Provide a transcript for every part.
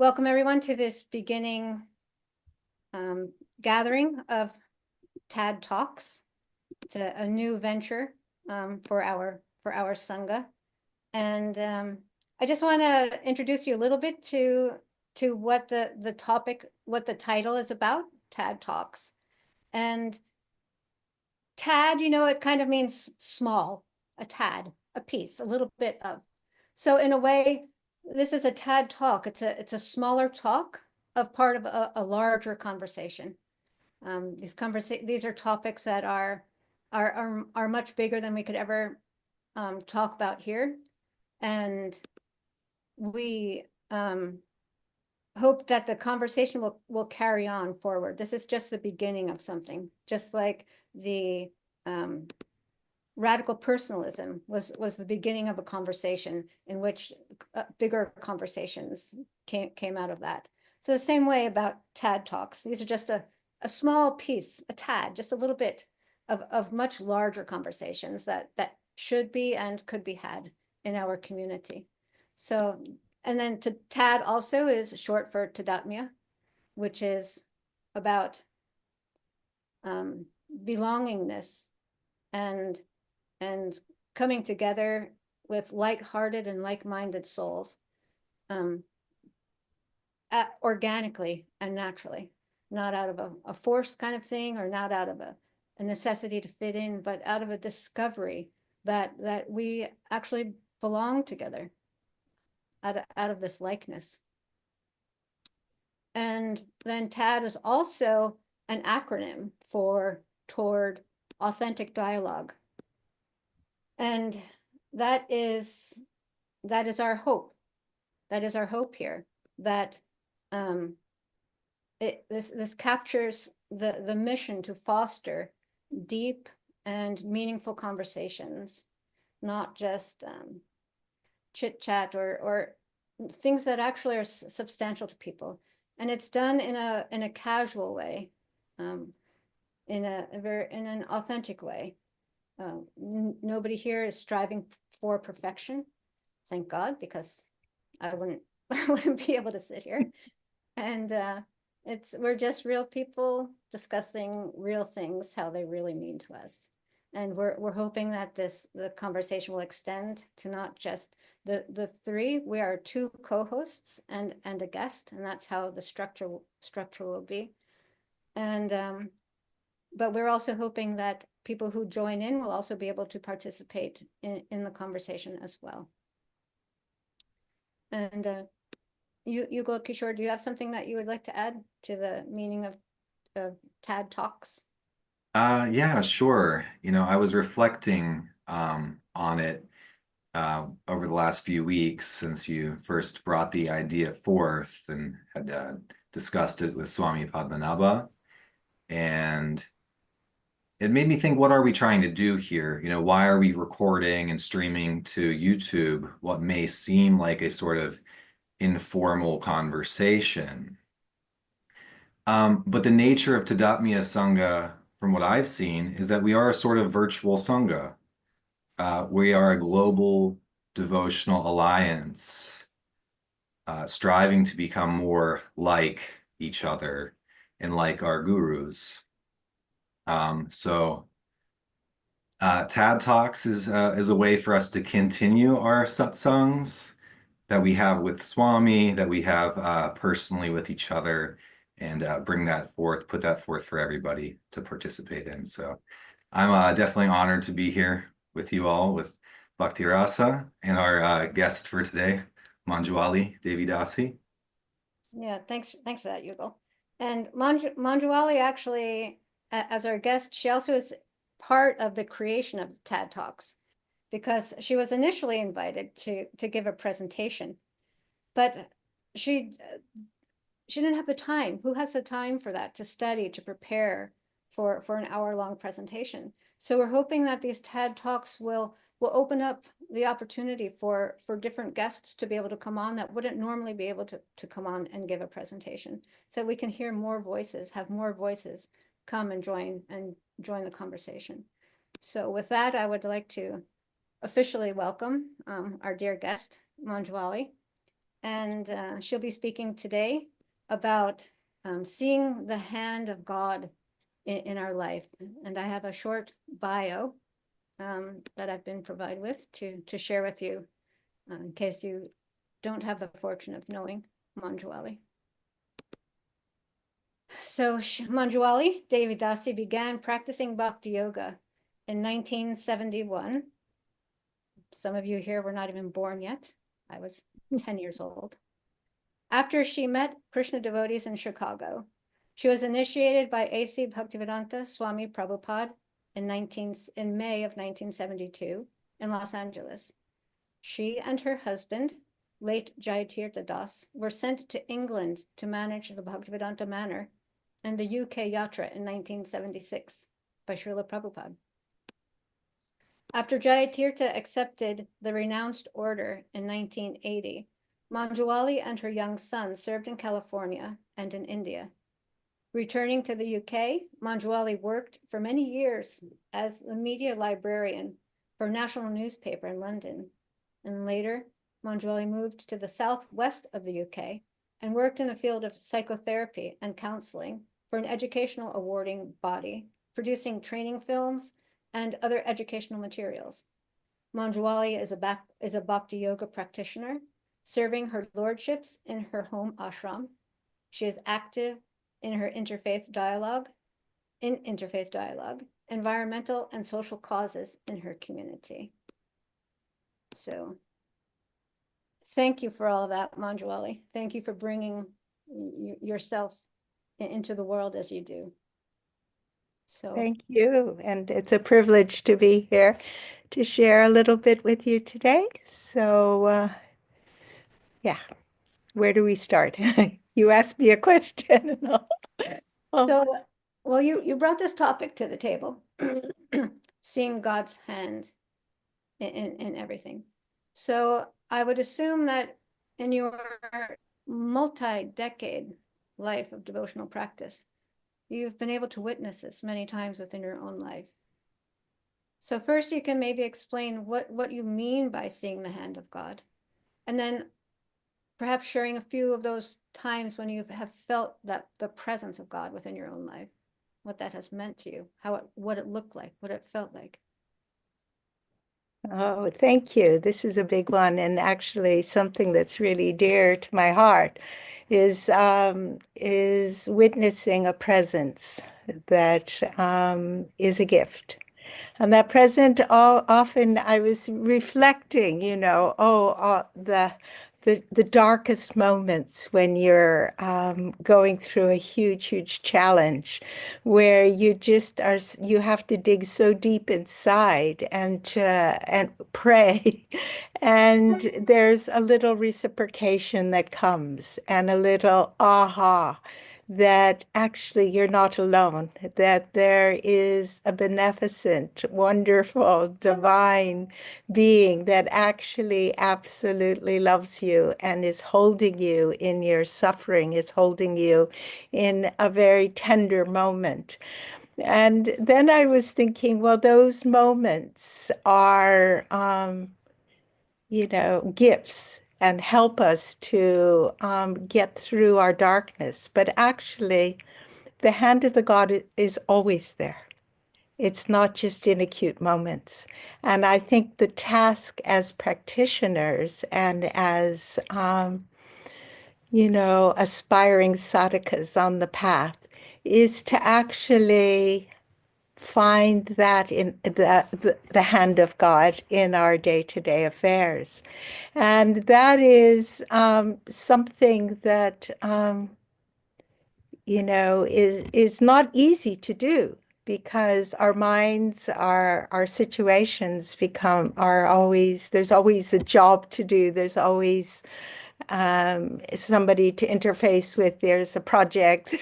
welcome everyone to this beginning gathering of TAD Talks. It's a new venture for our Sangha. And I just want to introduce you a little bit to what the topic, what the title is about, TAD Talks. And TAD, you know, it kind of means small, a tad, a piece, a little bit of. So in a way, this is a TAD talk. It's a smaller talk of part of a larger conversation. These are topics that are much bigger than we could ever talk about here, and we hope that the conversation will carry on forward. This is just the beginning of something, just like the radical personalism was the beginning of a conversation in which bigger conversations came out of that. So the same way about TAD Talks. These are just a small piece, a tad, just a little bit of much larger conversations that should be and could be had in our community. So, and then TAD also is short for Tadatmya, which is about belongingness and coming together with like-hearted and like-minded souls organically and naturally, not out of a forced kind of thing, or not out of a necessity to fit in, but out of a discovery that we actually belong together out of this likeness. And then TAD is also an acronym toward authentic dialogue. And that is our hope. That is our hope here, that this captures the mission to foster deep and meaningful conversations, not just chit chat or things that actually are substantial to people. And it's done in a casual way, in an authentic way. Nobody here is striving for perfection, thank God, because I wouldn't be able to sit here. And we're just real people discussing real things, how they really mean to us. And we're hoping that the conversation will extend to not just the three. We are two co-hosts and a guest, and that's how the structure will be. And but we're also hoping that people who join in will also be able to participate in the conversation as well. And Yugala-kishor, do you have something that you would like to add to the meaning of TAD Talks? Yeah, sure. You know, I was reflecting on it over the last few weeks since you first brought the idea forth and had discussed it with Swami Padmanabha. And it made me think, what are we trying to do here? You know, why are we recording and streaming to YouTube what may seem like a sort of informal conversation? But the nature of Tadatmya Sangha, from what I've seen, is that we are a sort of virtual Sangha. We are a global devotional alliance, striving to become more like each other and like our gurus. So TAD Talks is a way for us to continue our satsangs that we have with Swami, that we have personally with each other, and bring that forth, put that forth for everybody to participate in. So I'm definitely honored to be here with you all, with Bhaktirasa and our guest for today, Manjuali Devi Dasi. Yeah, thanks for that, Yugal. And Manjuali actually, as our guest, she also is part of the creation of the TAD Talks, because she was initially invited to give a presentation, but she didn't have the time. Who has the time for that, to study, to prepare for an hour-long presentation? So we're hoping that these TAD Talks will open up the opportunity for different guests to be able to come on that wouldn't normally be able to come on and give a presentation, so we can hear more voices, have more voices come and join the conversation. So with that, I would like to officially welcome our dear guest, Manjuali. and she'll be speaking today about seeing the hand of God in our life. And I have a short bio that I've been provided with to share with you in case you don't have the fortune of knowing Manjuali. So Manjuali Devi Dasi began practicing Bhakti Yoga in 1971. Some of you here were not even born yet. I was 10 years old. After she met Krishna devotees in Chicago, she was initiated by A.C. Bhaktivedanta Swami Prabhupada in May of 1972 in Los Angeles. She and her husband, late Jayatirtha Das, were sent to England to manage the Bhaktivedanta Manor and the UK Yatra in 1976 by Srila Prabhupada. After Jayatirtha accepted the renounced order in 1980, Manjuali and her young son served in California and in India. Returning to the UK, Manjuali worked for many years as the Media Librarian for a national newspaper in London. And later, Manjuali moved to the southwest of the UK and worked in the field of psychotherapy and counseling for an educational awarding body, producing training films and other educational materials. Manjuali is a Bhakti Yoga practitioner, serving her lordships in her home ashram. She is active in her interfaith dialogue, environmental and social causes in her community. So thank you for all of that, Manjuali. Thank you for bringing yourself into the world as you do. So thank you. And it's a privilege to be here to share a little bit with you today. So, yeah, where do we start? You asked me a question. well, you brought this topic to the table, seeing God's hand in everything. So I would assume that in your multi-decade life of devotional practice, you've been able to witness this many times within your own life. So first you can maybe explain what you mean by seeing the hand of God, and then perhaps sharing a few of those times when you have felt that the presence of God within your own life, what that has meant to you, what it looked like, what it felt like. Oh, thank you. This is a big one, and actually something that's really dear to my heart is witnessing a presence that is a gift. And that present, often I was reflecting, the darkest moments when you're going through a huge, huge challenge, where you have to dig so deep inside and pray, and there's a little reciprocation that comes, and a little aha, that actually you're not alone, that there is a beneficent, wonderful, divine being that actually absolutely loves you and is holding you in your suffering, is holding you in a very tender moment. And then I was thinking, well, those moments are gifts and help us to get through our darkness. But actually, the hand of the God is always there. It's not just in acute moments. And I think the task as practitioners and as, aspiring sadhakas on the path is to actually find that in the hand of God in our day-to-day affairs. And that is something that, is not easy to do, because our minds, our situations there's always a job to do. There's always somebody to interface with. There's a project.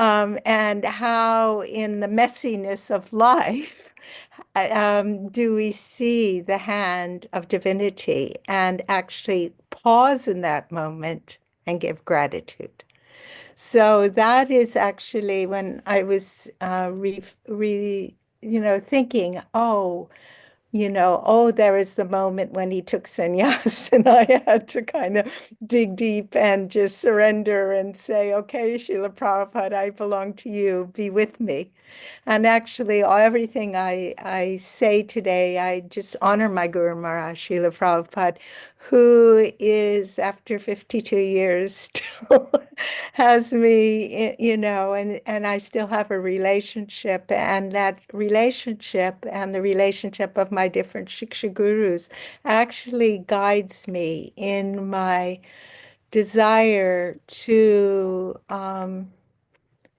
And how in the messiness of life do we see the hand of divinity and actually pause in that moment and give gratitude. So that is actually when I was thinking, oh, oh, there was the moment when he took sannyas, and I had to kind of dig deep and just surrender and say, okay, Srila Prabhupada, I belong to you, be with me. And actually, everything I say today, I just honor my Guru Maharaj, Srila Prabhupada, who is, after 52 years, still has me, and I still have a relationship. And that relationship and the relationship of my different Shiksha gurus actually guides me in my desire to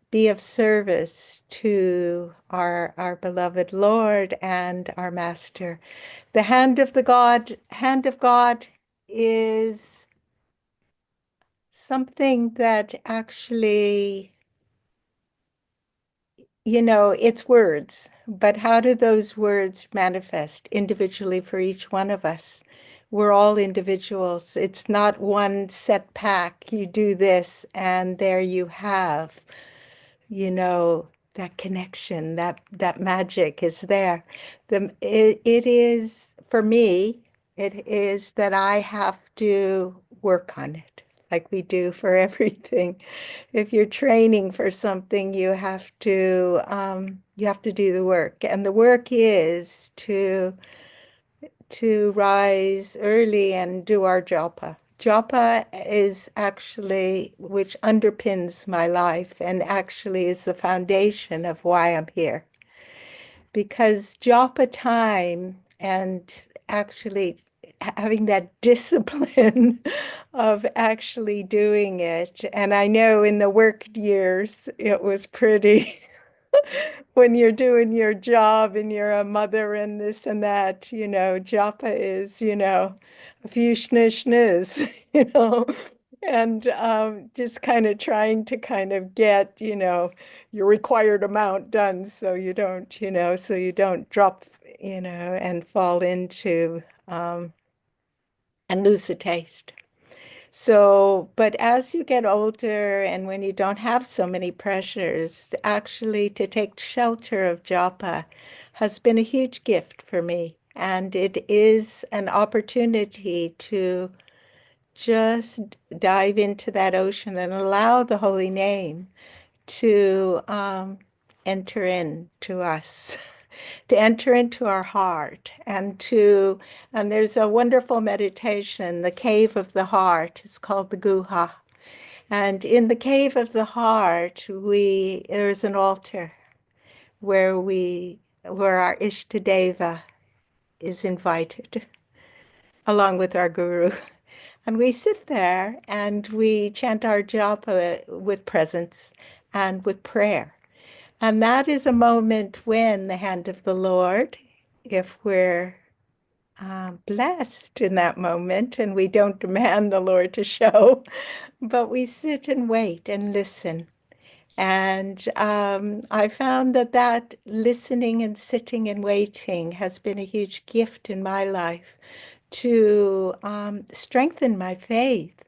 be of service to our beloved Lord and our Master. The hand of God is something that actually, it's words, but how do those words manifest individually for each one of us? We're all individuals. It's not one set pack. You do this and there you have, that connection, that magic is there. It is, for me, it is that I have to work on it, like we do for everything. If you're training for something, you have to do the work, and the work is to rise early and do our japa. Japa is actually, which underpins my life and actually is the foundation of why I'm here. Because japa time and actually having that discipline of actually doing it. And I know in the work years, it was pretty when you're doing your job and you're a mother and this and that, japa is, a few shniz, and just kind of trying to kind of get, your required amount done so you don't drop, and fall into and lose the taste. So, but as you get older and when you don't have so many pressures, actually to take shelter of japa has been a huge gift for me. And it is an opportunity to just dive into that ocean and allow the holy name to enter into us, to enter into our heart, and there's a wonderful meditation, the cave of the heart. It's called the Guha. And in the cave of the heart, there's an altar where our Ishtadeva is invited, along with our guru. And we sit there and we chant our japa with presence and with prayer. And that is a moment when the hand of the Lord, if we're blessed in that moment, and we don't demand the Lord to show, but we sit and wait and listen. And I found that listening and sitting and waiting has been a huge gift in my life to strengthen my faith,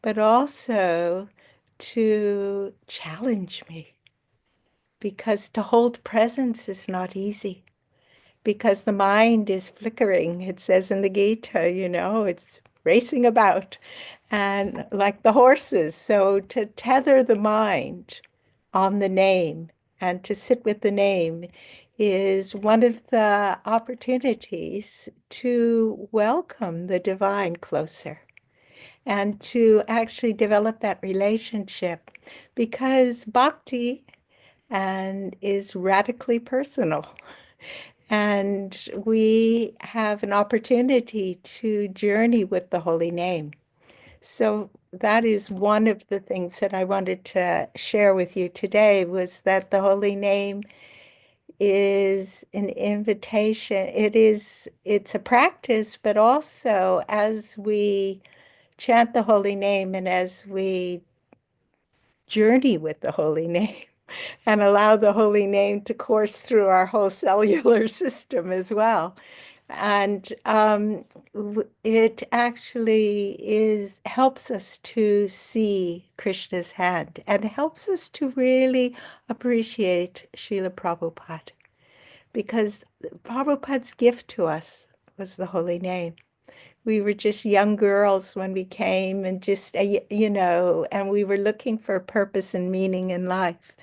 but also to challenge me. Because to hold presence is not easy, because the mind is flickering. It says in the Gita, it's racing about, and like the horses. So to tether the mind on the name and to sit with the name is one of the opportunities to welcome the divine closer and to actually develop that relationship, because bhakti is radically personal. And we have an opportunity to journey with the holy name. So that is one of the things that I wanted to share with you today, was that the holy name is an invitation. It's a practice, but also as we chant the holy name and as we journey with the holy name and allow the holy name to course through our whole cellular system as well. And it actually helps us to see Krishna's hand and helps us to really appreciate Srila Prabhupada. because Prabhupada's gift to us was the holy name. We were just young girls when we came and just, and we were looking for purpose and meaning in life.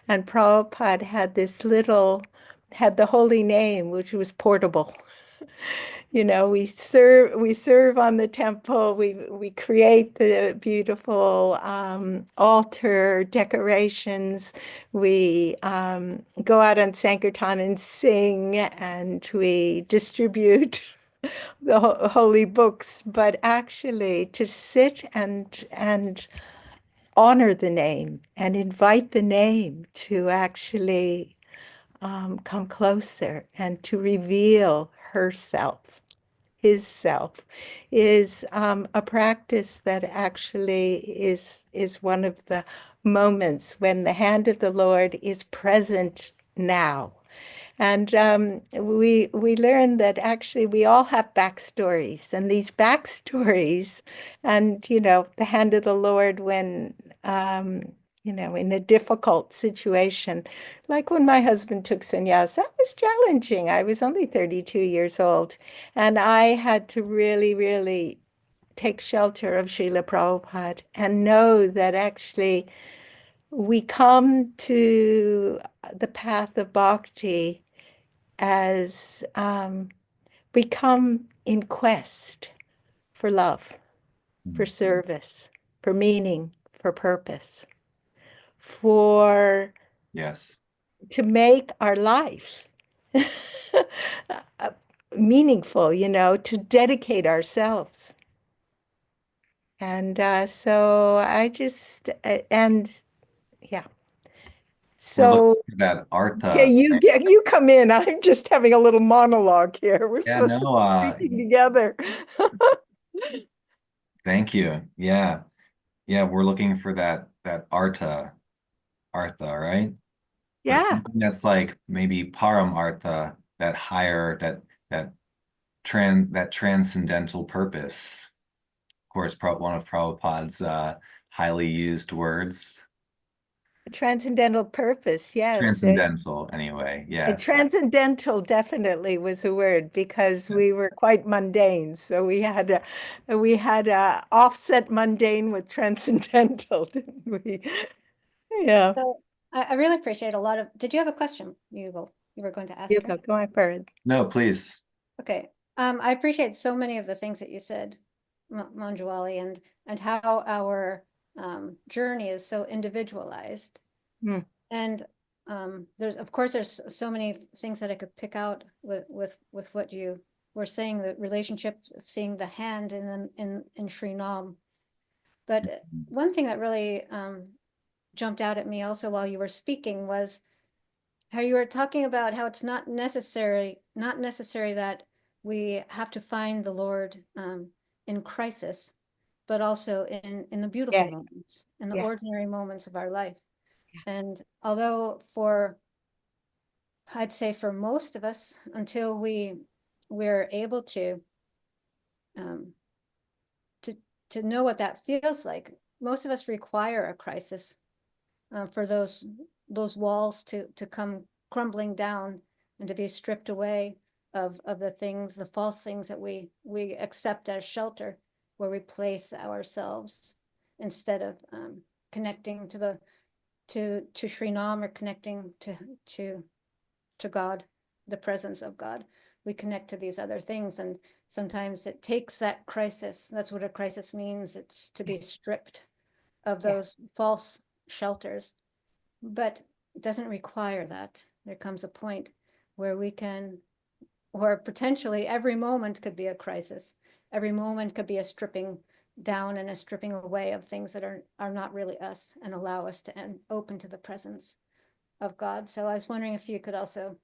And Prabhupada had the holy name, which was portable. We serve on the temple. We create the beautiful altar decorations. We go out on Sankirtan and sing, and we distribute the holy books. But actually, to sit and honor the name and invite the name to actually come closer and to reveal herself, his self, is a practice that actually is one of the moments when the hand of the Lord is present now. And we learned that actually we all have backstories, and these backstories, and the hand of the Lord when in a difficult situation, like when my husband took sannyas, that was challenging. I was only 32 years old, and I had to really, really take shelter of Srila Prabhupada and know that actually we come to the path of bhakti as we come in quest for love, for service, for meaning, for purpose, Yes. to make our life meaningful, to dedicate ourselves. And so I just, and yeah. We're looking So for that yeah, artha. you come in. I'm just having a little monologue here. We're Yeah, supposed to no, be speaking together. thank you. Yeah. Yeah, we're looking for that artha, right? But Yeah. something that's like maybe param artha, that higher, that transcendental purpose. Of course, one of Prabhupada's highly used words. Transcendental purpose, yes. Transcendental, anyway. Yes. Transcendental definitely was a word because we were quite mundane. So we had a offset mundane with transcendental, didn't we? Yeah. So I really appreciate a lot of, did you have a question, Yugal? You were going to ask You her? go on first. No, please. Okay. I appreciate so many of the things that you said, Manjuali, and how our journey is so individualized. Mm. And there's so many things that I could pick out with what you were saying, the relationship of seeing the hand in Sri Nam. But one thing that really jumped out at me also while you were speaking was how you were talking about how it's not necessary that we have to find the Lord in crisis, but also in the beautiful Yeah. moments, in the Yeah. ordinary moments of our life. And although I'd say for most of us, until we're able um, to know what that feels like, most of us require a crisis for those walls to come crumbling down and to be stripped away of the things, the false things that we accept as shelter, where we place ourselves instead of connecting to Sri Nam, or connecting to God, the presence of God. We connect to these other things, and sometimes it takes that crisis. That's what a crisis means. It's to be stripped of those false shelters. But it doesn't require that. There comes a point where we can, or potentially every moment could be a crisis. Every moment could be a stripping down and a stripping away of things that are not really us, and allow us to open to the presence of God. So I was wondering if you could also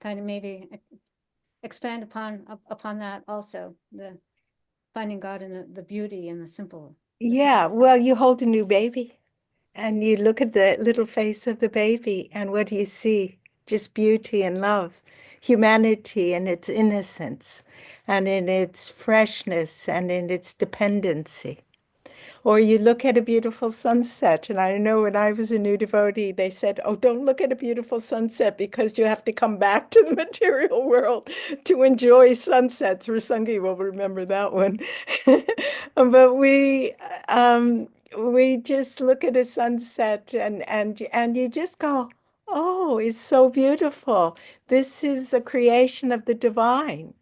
kind of maybe expand upon that also, the finding God in the beauty and the simple. Yeah. Well, you hold a new baby and you look at the little face of the baby, and what do you see? Just beauty and love, humanity and its innocence, and in its freshness and in its dependency. Or you look at a beautiful sunset. And I know when I was a new devotee, they said, oh, don't look at a beautiful sunset because you have to come back to the material world to enjoy sunsets. Rasangi will remember that one. But we just look at a sunset and you just go, oh, it's so beautiful. This is a creation of the divine.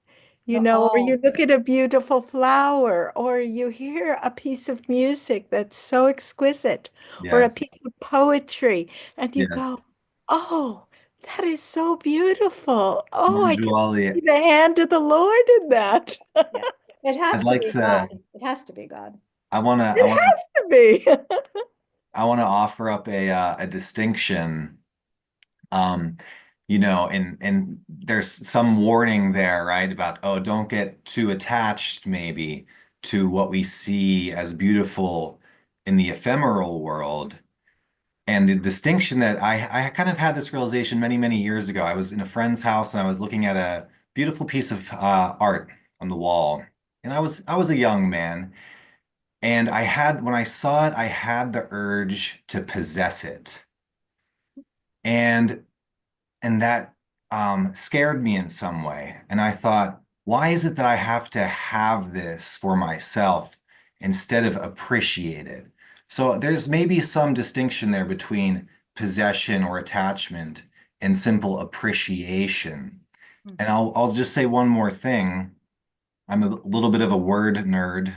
Or you Oh, look at a beautiful flower, or you hear a piece of music that's so exquisite, or a Yes. piece of poetry, and you Yes. go, oh, that is so beautiful. Oh, I can see Manjuali, the hand of the Lord in that. yeah. It has I'd to like be to, God. It has to be God. I want to, I It want to, has to be. I want to offer up a distinction. Um, and there's some warning there, right? About, oh, don't get too attached maybe to what we see as beautiful in the ephemeral world. And the distinction that I kind of had this realization many, many years ago. I was in a friend's house and I was looking at a beautiful piece of art on the wall. And I was a young man. And when I saw it, I had the urge to possess it. And that scared me in some way. And I thought, why is it that I have to have this for myself instead of appreciate it? So there's maybe some distinction there between possession or attachment and simple appreciation. And I'll just say one more thing. I'm a little bit of a word nerd,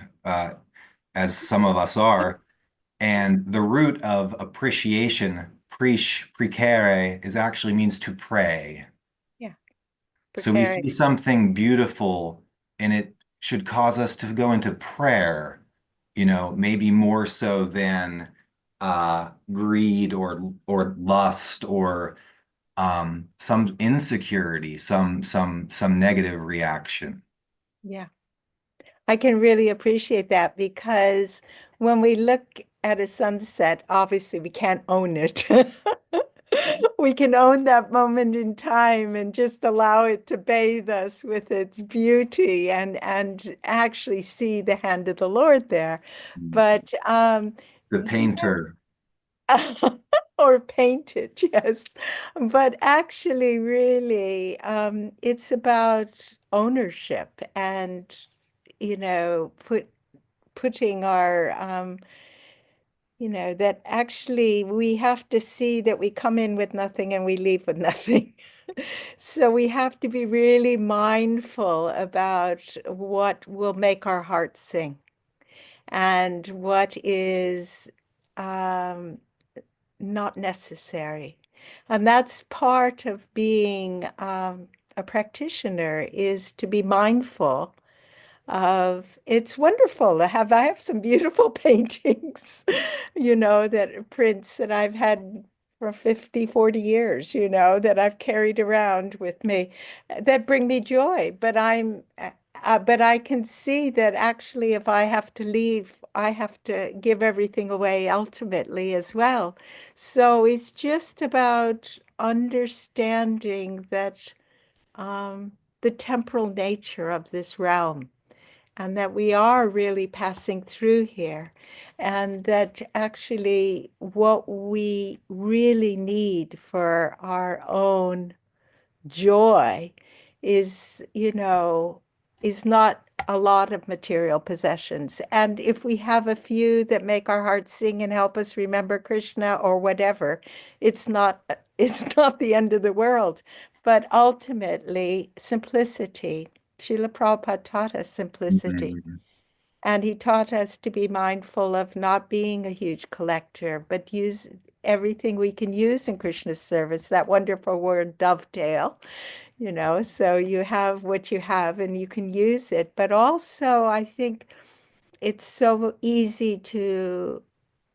as some of us are. And the root of appreciation, precare, is actually means to pray. Yeah, So we preparing. see something beautiful and it should cause us to go into prayer, maybe more so than greed or lust or some insecurity, some negative reaction. Yeah. I can really appreciate that because when we look at a sunset, obviously we can't own it. We can own that moment in time and just allow it to bathe us with its beauty and actually see the hand of the Lord there. But The painter. or paint it, yes. But actually, really, it's about ownership and putting our that actually we have to see that we come in with nothing and we leave with nothing. So we have to be really mindful about what will make our hearts sing and what is um, not necessary. And that's part of being a practitioner is to be mindful of it's wonderful to have I have some beautiful paintings, that prints that I've had for 50, 40 years, that I've carried around with me that bring me joy. But I can see that actually if I have to leave, I have to give everything away ultimately as well. So it's just about understanding that the temporal nature of this realm and that we are really passing through here, and that actually what we really need for our own joy is not a lot of material possessions. And if we have a few that make our hearts sing and help us remember Krishna or whatever, it's not it's not the end of the world. But ultimately, simplicity. Srila Prabhupada taught us simplicity. Mhm. And he taught us to be mindful of not being a huge collector, but use everything we can use in Krishna's service. That wonderful word, dovetail, so you have what you have and you can use it. But also, I think it's so easy to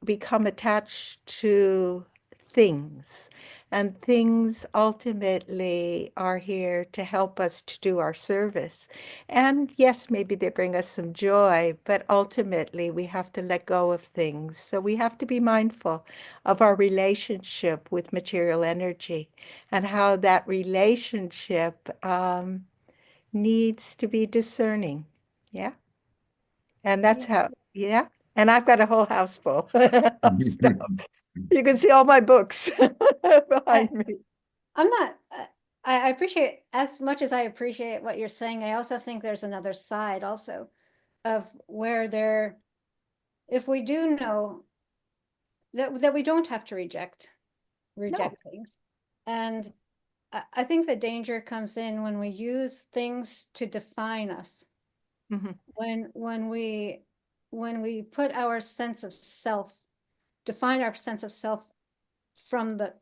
become attached to things. And things ultimately are here to help us to do our service. And yes, maybe they bring us some joy, but ultimately we have to let go of things. So we have to be mindful of our relationship with material energy and how that relationship needs to be discerning. Yeah. And that's Yeah. how, yeah. And I've got a whole house full of stuff. You can see all my books behind me. I'm not, I appreciate, as much as I appreciate what you're saying, I also think there's another side also of where there, if we do know that we don't have to reject No. things. And I think the danger comes in when we use things to define us. Mhm. When we put our sense of self, define our sense of self from the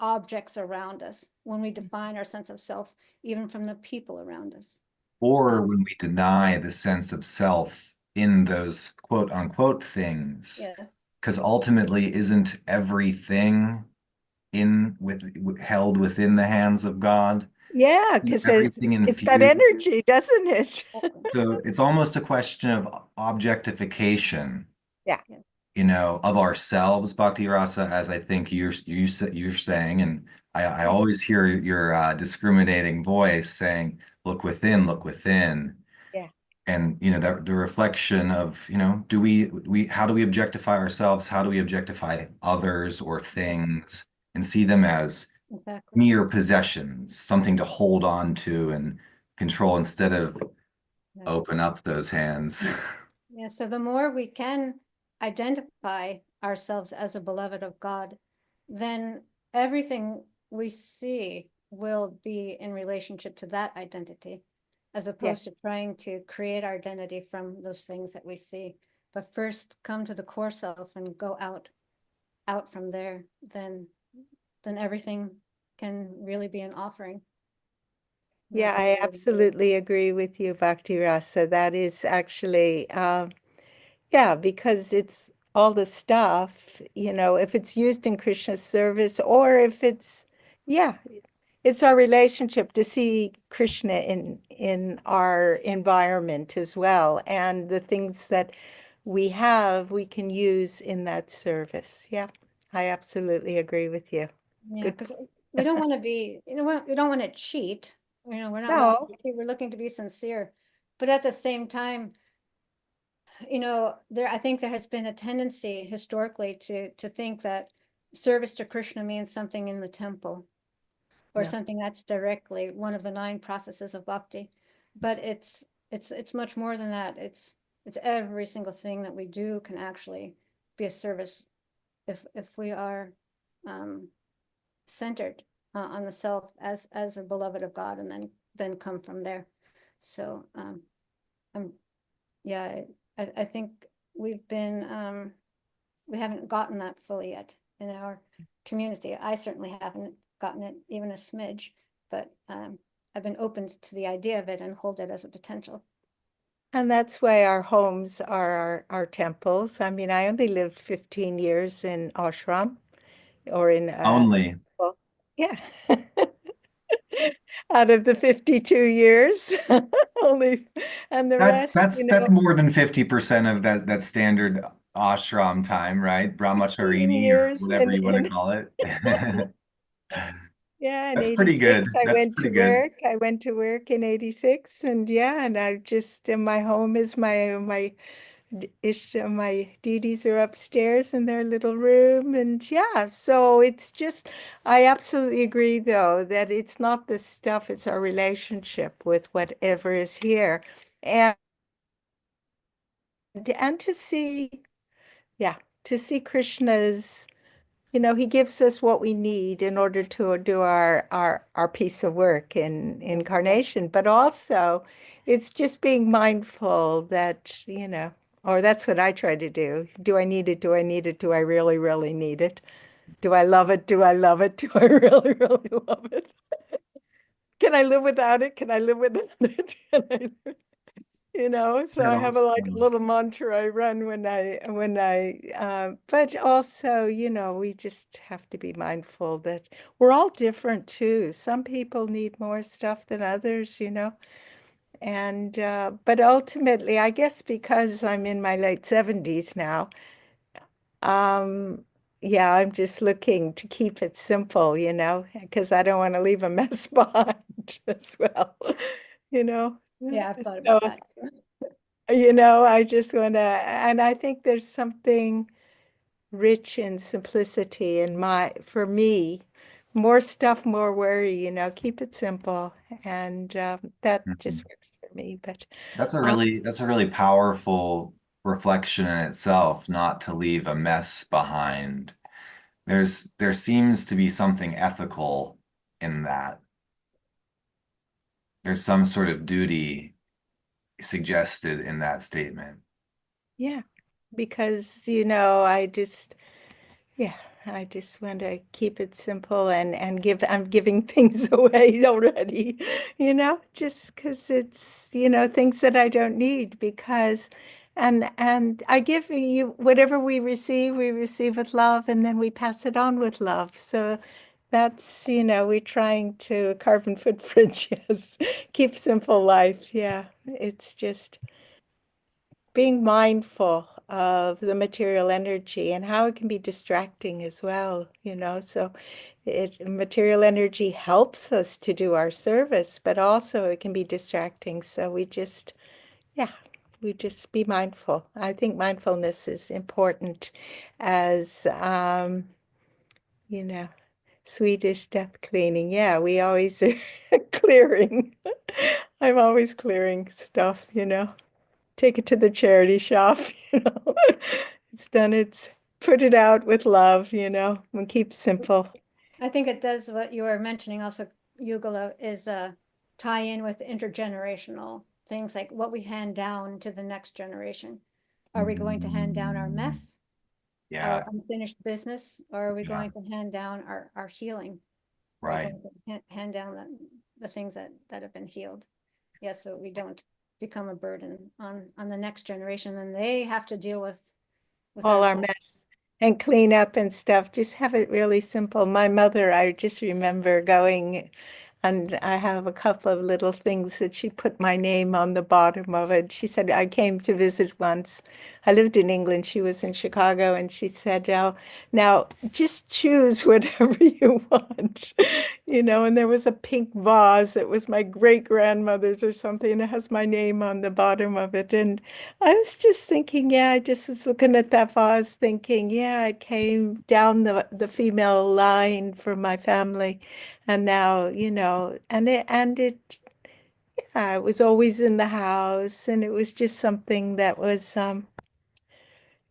objects around us, when we define our sense of self even from the people around us. Or when we deny the sense of self in those quote unquote things, Yeah, because ultimately isn't everything held within the hands of God? Yeah, because Everything it's got infused. energy, doesn't it? exactly. So it's almost a question of objectification, Yeah. Yeah. of ourselves, Bhakti Rasa, as I think you're saying, and I Yeah. always hear your discriminating voice saying, "Look within, look within." Yeah. And that the reflection of, do we how do we objectify ourselves? How do we objectify others or things and see them as Exactly. mere possessions, something to hold on to and control instead of Yeah. open up those hands? Yeah, so the more we can identify ourselves as a beloved of God, then everything we see will be in relationship to that identity, as Yeah. opposed to trying to create our identity from those things that we see. But first come to the core self and go out from there, then everything can really be an offering. Yeah, That's I the way to do it. absolutely agree with you, Bhakti Rasa. That is actually, yeah, because it's all the stuff, if it's used in Krishna's service or if yeah, it's our relationship to see Krishna in our environment as well. And the things that we have, we can use in that service. Yeah, I absolutely agree with you. Yeah, Good. because we don't want to be, we don't want to cheat. We're not looking No, to cheat, we're looking to be sincere. But at the same time, I think there has been a tendency historically to think that service to Krishna means something in the temple or no. something that's directly one of the 9 processes of bhakti. But it's much more than that. It's every single thing that we do can actually be a service if we are centered on the self as a beloved of God, and then come from there. So I'm yeah, I think we've been we haven't gotten that fully yet in our community. I certainly haven't gotten it even a smidge, but I've been open to the idea of it and hold it as a potential. And that's why our homes are our temples. I mean, I only lived 15 years in ashram or in Only. well, yeah. Out of the 52 years, only, and the That's rest, that's more than 50% of that standard ashram time, right? 15 Brahmacharini or years whatever you want to in call it. yeah, in That's pretty good. 86 I That's went to pretty good. work. I went to work in 86 and yeah, and I just my home is my deities are upstairs in their little room and yeah, so it's just I absolutely agree though that it's not the stuff, it's our relationship with whatever is here. And and to see yeah, to see Krishna's he gives us what we need in order to do our piece of work in incarnation, but also it's just being mindful that, or that's what I try to do. Do I need it? Do I need it? Do I really, really need it? Do I love it? Do I love it? Do I really, really love it? Can I live without it? Can I live without it? So That I have also, like a little mantra I run but also, we just have to be mindful that we're all different too. Some people need more stuff than others. And, but ultimately, I guess because I'm in my late 70s now, um, yeah, I'm just looking to keep it simple, because I don't want to leave a mess behind as well, you know. Yeah, I've thought So about that. I just want to, and I think there's something rich in simplicity in for me, more stuff, more worry, keep it simple. And that Mhm. just works for me. But uh, That's a really powerful reflection in itself, not to leave a mess behind. There seems to be something ethical in that. There's some sort of duty suggested in that statement. yeah, because, yeah, I just want to keep it simple and I'm giving things away already, just because it's, things that I don't need because and I give you whatever we receive with love and then we pass it on with love. So that's, we're trying to carbon footprint, yes. Keep simple life. Yeah. It's just being mindful of the material energy and how it can be distracting as well, So material energy helps us to do our service, but also it can be distracting. So yeah, we just be mindful. I think mindfulness is important as, you know, Swedish death cleaning. Yeah, we always are clearing. I'm always clearing stuff, take it to the charity shop, It's done, it's put it out with love, and keep simple. I think it does what you were mentioning also, Yugala, is tie in with intergenerational things like what we hand down to the next generation. Are we going to hand down our mess, Yeah, our unfinished business, or are we yeah, going to hand down our healing? Are we right. going to hand down the things that have been healed? Yes, so we don't become a burden on the next generation, and they have to deal with All our our mess. mess and clean up and stuff. Just have it really simple. My mother, I just remember going, and I have a couple of little things that she put my name on the bottom of it. She said, I came to visit once. I lived in England. She was in Chicago. And she said, oh, now just choose whatever you want. And there was a pink vase. It was my great grandmother's or something. It has my name on the bottom of it. And I was just thinking, yeah, I just was looking at that vase thinking, yeah, it came down the female line for my family. And now, yeah, it was always in the house, and it was just something that was,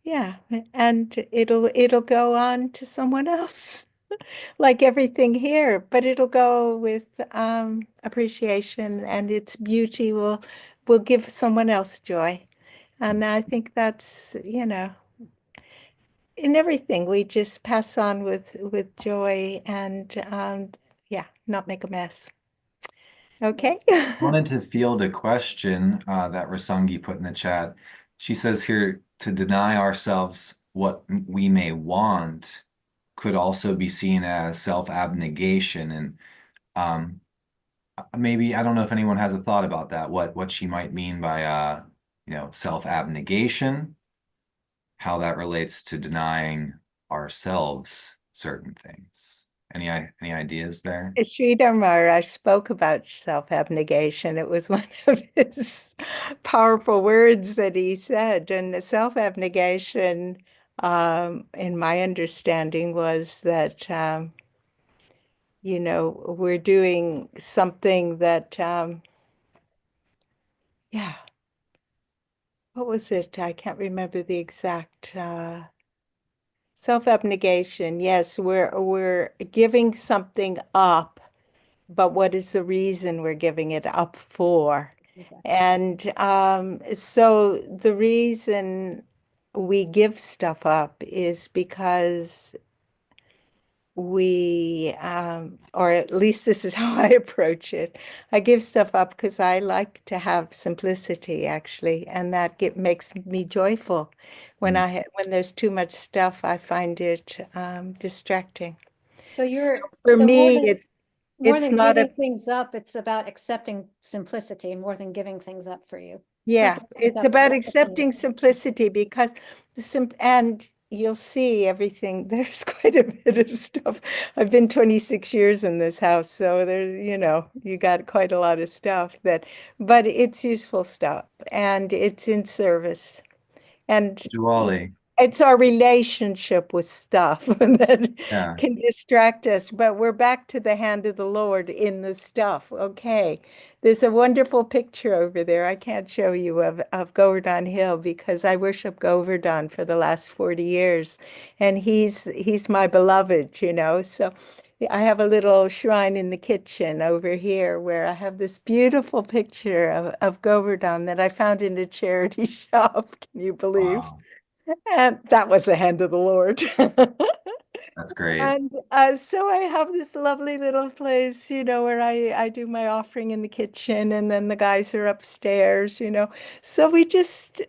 yeah, and it'll go on to someone else, like everything here, but it'll go with appreciation, and its beauty will give someone else joy. And I think that's, in everything we just pass on with joy and yeah, not make a mess. Okay. Wanted to field a question that Rasangi put in the chat. She says here, to deny ourselves what we may want could also be seen as self-abnegation. And maybe, I don't know if anyone has a thought about that, what she might mean by self-abnegation, how that relates to denying ourselves certain things. Any ideas there? Sridhar Maharaj spoke about self-abnegation. It was one of his powerful words that he said. And self-abnegation, in my understanding, was that, we're doing something that, yeah, what was it? I can't remember the exact self-abnegation. Yes, we're giving something up, but what is the reason we're giving it up for? Exactly. And so the reason we give stuff up is because or at least this is how I approach it. I give stuff up because I like to have simplicity, actually, and that makes me joyful. Mm. When there's too much stuff, I find it distracting. So So you're for so me, more it's than not giving a things up, it's about accepting simplicity more than giving things up for you. Yeah, Simplicity is it's about about accepting accepting it. simplicity because the sim and you'll see everything. There's quite a bit of stuff. I've been 26 years in this house, so there's, you got quite a lot of stuff but it's useful stuff and it's in service. And Juali. it's our relationship with stuff that Yeah. can distract us. But we're back to the hand of the Lord in the stuff. Okay. There's a wonderful picture over there. I can't show you of Govardhan Hill because I worship Govardhan for the last 40 years. And he's my beloved, So I have a little shrine in the kitchen over here where I have this beautiful picture of Govardhan that I found in a charity shop. Can you believe? Wow. And that was the hand of the Lord. That's great. And so I have this lovely little place, where I do my offering in the kitchen and then the guys are upstairs. So we just,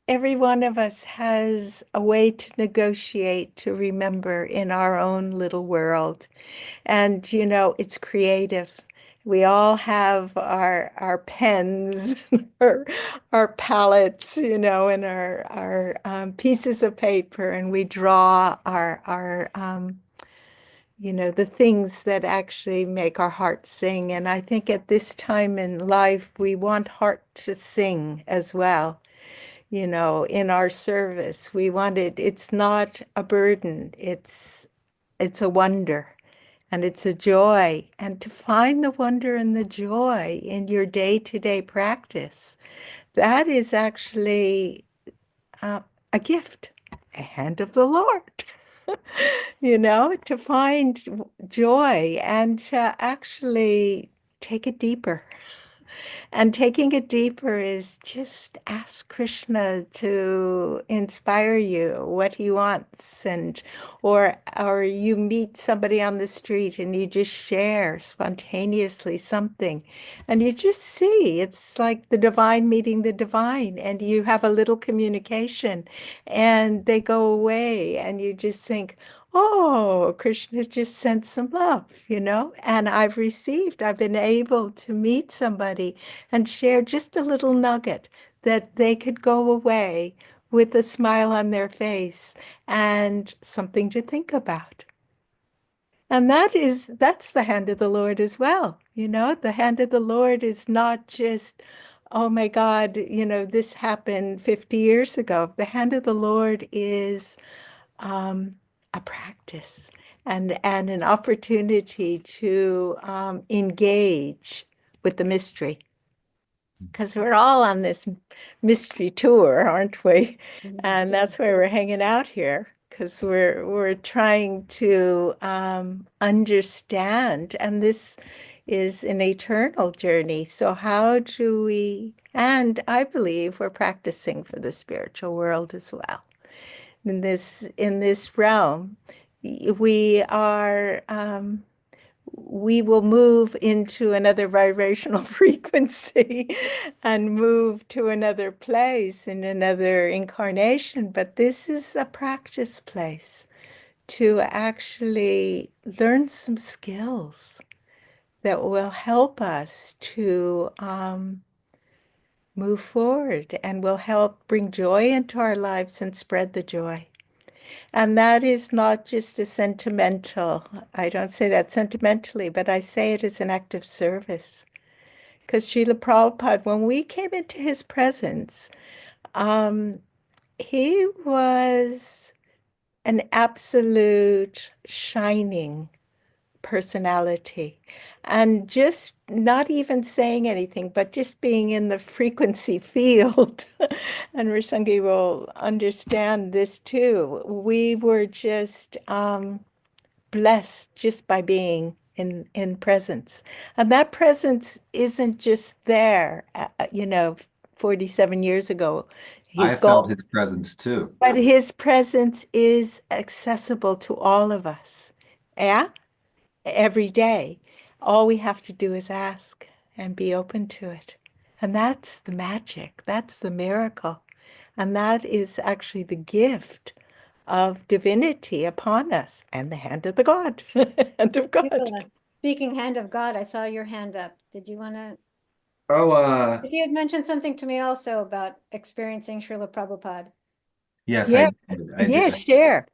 every one of us has a way to negotiate, to remember in our own little world. And it's creative. We all have our pens, our palettes, and our pieces of paper, and we draw our the things that actually make our hearts sing. And I think at this time in life, we want heart to sing as well. In our service, we want it. It's not a burden. It's a wonder. And it's a joy. And to find the wonder and the joy in your day-to-day practice, that is actually uh, a gift, a hand of the Lord, to find joy and to actually take it deeper. And taking it deeper is just ask Krishna to inspire you what he wants, or you meet somebody on the street and you just share spontaneously something and you just see it's like the divine meeting the divine, and you have a little communication and they go away and you just think, oh, Krishna just sent some love. And I've been able to meet somebody and share just a little nugget that they could go away with a smile on their face and something to think about. And that's the hand of the Lord as well. The hand of the Lord is not just, oh my God, this happened 50 years ago. The hand of the Lord is a practice and an opportunity to engage with the mystery. Because we're all on this mystery tour, aren't we? And that's why we're hanging out here, because we're trying to understand, and this is an eternal journey. So how do we, and I believe we're practicing for the spiritual world as well. In this realm, we are we will move into another vibrational frequency and move to another place in another incarnation. But this is a practice place to actually learn some skills that will help us to move forward and will help bring joy into our lives and spread the joy. And that is not just a sentimental, I don't say that sentimentally, but I say it as an act of service. Because Srila Prabhupada, when we came into his presence, he was an absolute shining personality. And just not even saying anything, but just being in the frequency field. And Rasangi will understand this too. We were just blessed just by being in presence. And that presence isn't just there, 47 years ago. I He's felt gone. his presence too. But his presence is accessible to all of us. Yeah? Every day. All we have to do is ask and be open to it. And that's the magic. That's the miracle. And that is actually the gift of divinity upon us and the hand of the God, hand of God. Speaking hand of God, I saw your hand up. Did you want to? Oh, You had mentioned something to me also about experiencing Srila Prabhupada. Yes, Yeah, I yeah, did. share.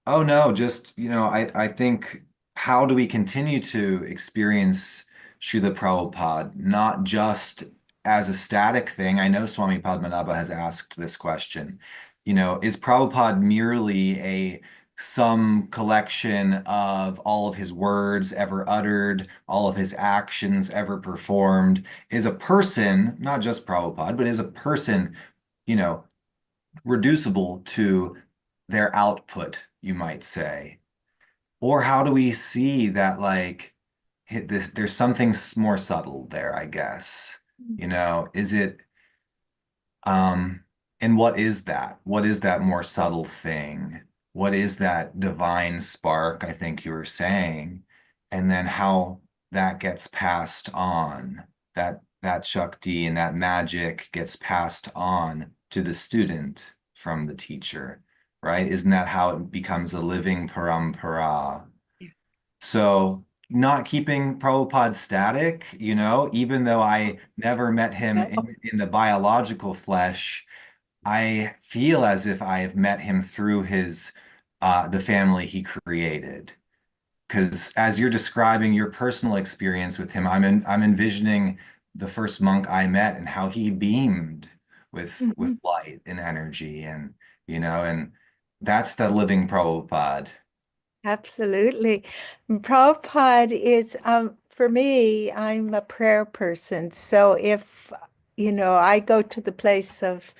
Oh no, just, I think how do we continue to experience Srila Prabhupada, not just as a static thing? I know Swami Padmanabha has asked this question. Is Prabhupada merely some collection of all of his words ever uttered, all of his actions ever performed? Is a person, not just Prabhupada, but is a person, you know, reducible to their output, you might say? Or how do we see that, like, there's something more subtle there, I guess. Is it, um, and what is that? What is that more subtle thing? What is that divine spark, I think you were saying? And then how that gets passed on, that Shakti and that magic gets passed on to the student from the teacher, right? Isn't that how it becomes a living parampara? So not keeping Prabhupada static, even though I never met him in the biological flesh, I feel as if I have met him through the family he created. Because as you're describing your personal experience with him, I'm envisioning the first monk I met and how he beamed with Mhm. light and energy, and that's the living Prabhupada. Absolutely. Prabhupada is, for me, I'm a prayer person. So if, I go to the place of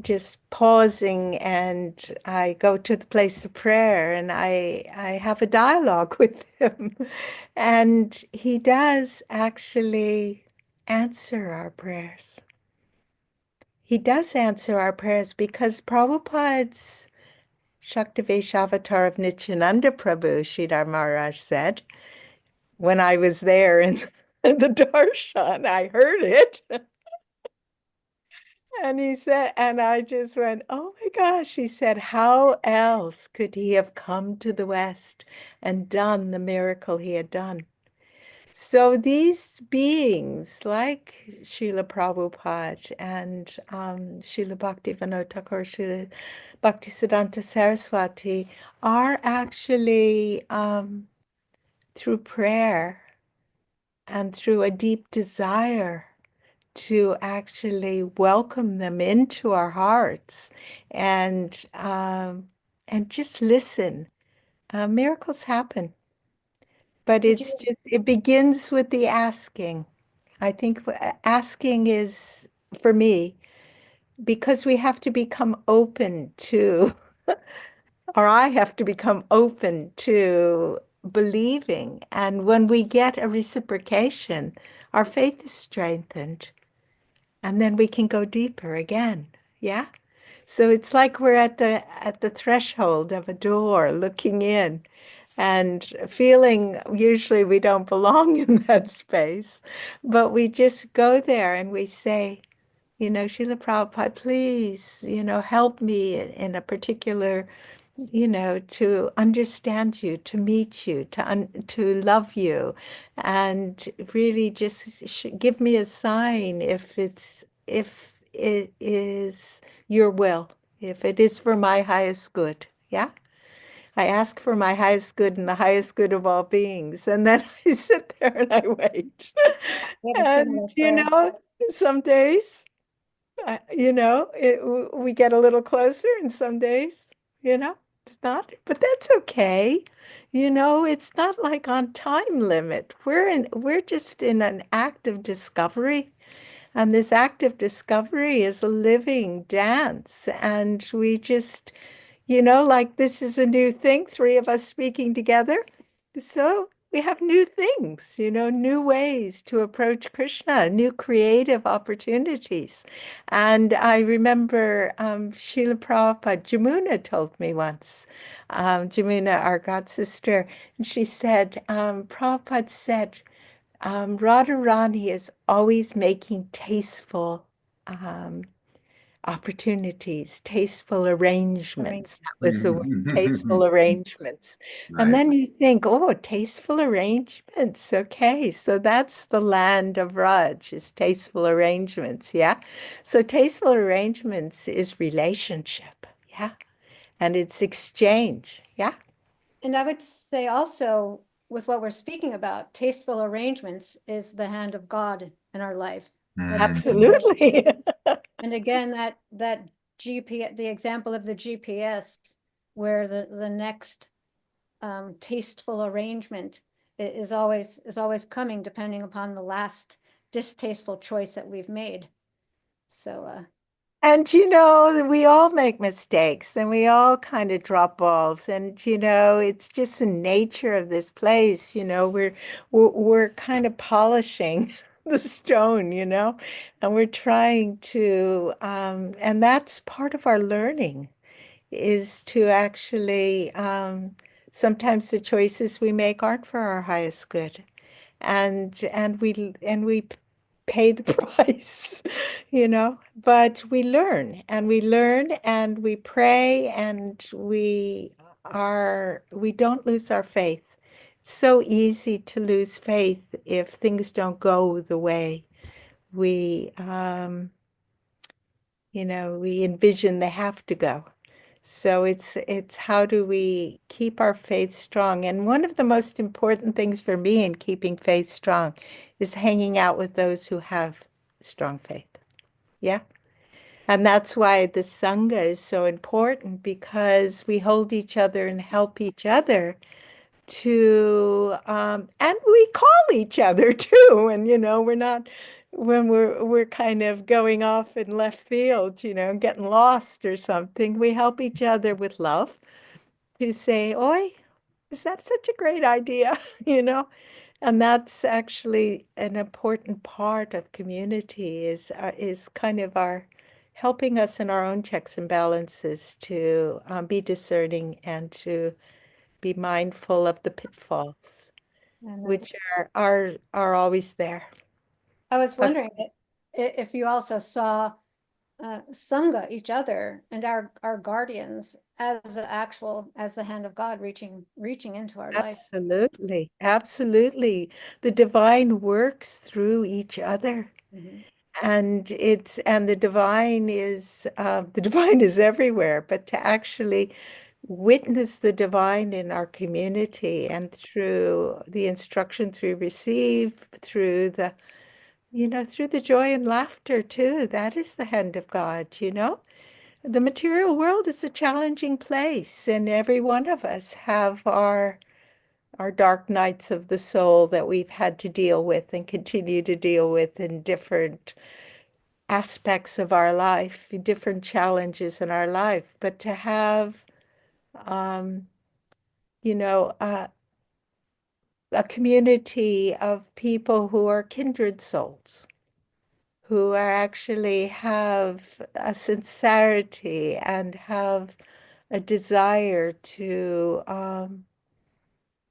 just pausing and I go to the place of prayer and I have a dialogue with him. And he does actually answer our prayers. He does answer our prayers because Prabhupada's Shaktiveshavatar of Nityananda Prabhu, Sridhar Maharaj said, when I was there in the darshan, I heard it. And he said, and I just went, oh my gosh. He said, how else could he have come to the West and done the miracle he had done? So these beings like Srila Prabhupada and Srila Bhaktivinoda Thakur, Srila Bhaktisiddhanta Saraswati are actually through prayer and through a deep desire to actually welcome them into our hearts and just listen. Miracles happen, but Would it's you just it begins with the asking. I think asking is for me because we have to become open to, or I have to become open to believing. And when we get a reciprocation, our faith is strengthened. And then we can go deeper again. Yeah. So it's like we're at the threshold of a door looking in and feeling usually we don't belong in that space, but we just go there and we say, Srila Prabhupada, please, help me in a particular, to understand you, to meet you, to love you, and really just give me a sign if it is your will, if it is for my highest good. Yeah. I ask for my highest good and the highest good of all beings. And then I sit there and I wait. have a And, similar prayer? some days, we get a little closer, and some days, it's not, but that's okay. It's not like on time limit. We're just in an act of discovery. And this act of discovery is a living dance. And we just, like this is a new thing, three of us speaking together. So we have new things, new ways to approach Krishna, new creative opportunities. And I remember Srila Prabhupada, Jamuna told me once, Jamuna, our god sister, and she said, Prabhupada said, Radharani is always making tasteful opportunities, tasteful arrangements. That was the word, Mhm. tasteful arrangements. And Right. then you think, oh, tasteful arrangements. Okay, so that's the land of Raj, is tasteful arrangements. Yeah. So tasteful arrangements is relationship. Yeah. And it's exchange. Yeah. And I would say also, with what we're speaking about, tasteful arrangements is the hand of God in our life. Mhm. Absolutely. And again, that GPS, the example of the GPS, where the next tasteful arrangement is always coming, depending upon the last distasteful choice that we've made. So And we all make mistakes and we all kind of drop balls. And it's just the nature of this place. We're kind of polishing the stone, and we're trying to, and that's part of our learning is to actually, sometimes the choices we make aren't for our highest good. And we pay the price, but we learn and we pray and we don't lose our faith. It's so easy to lose faith if things don't go the way we we envision they have to go. So it's how do we keep our faith strong? And one of the most important things for me in keeping faith strong is hanging out with those who have strong faith. Yeah. And that's why the Sangha is so important because we hold each other and help each other and we call each other too. And, we're not, when we're kind of going off in left field, getting lost or something, we help each other with love to say, Oi, is that such a great idea? You know? And that's actually an important part of community is kind of our helping us in our own checks and balances to be discerning and to be mindful of the pitfalls, and which are always there. I was But wondering if you also saw Sangha, each other, and our guardians as the hand of God reaching into our life. absolutely, absolutely. The divine works through each other. Mhm. And the divine is everywhere, but to actually witness the divine in our community and through the instructions we receive, through the joy and laughter too, that is the hand of God. The material world is a challenging place, and every one of us have our dark nights of the soul that we've had to deal with and continue to deal with in different aspects of our life, different challenges in our life. But to have, um, you know, a community of people who are kindred souls, who are actually have a sincerity and have a desire to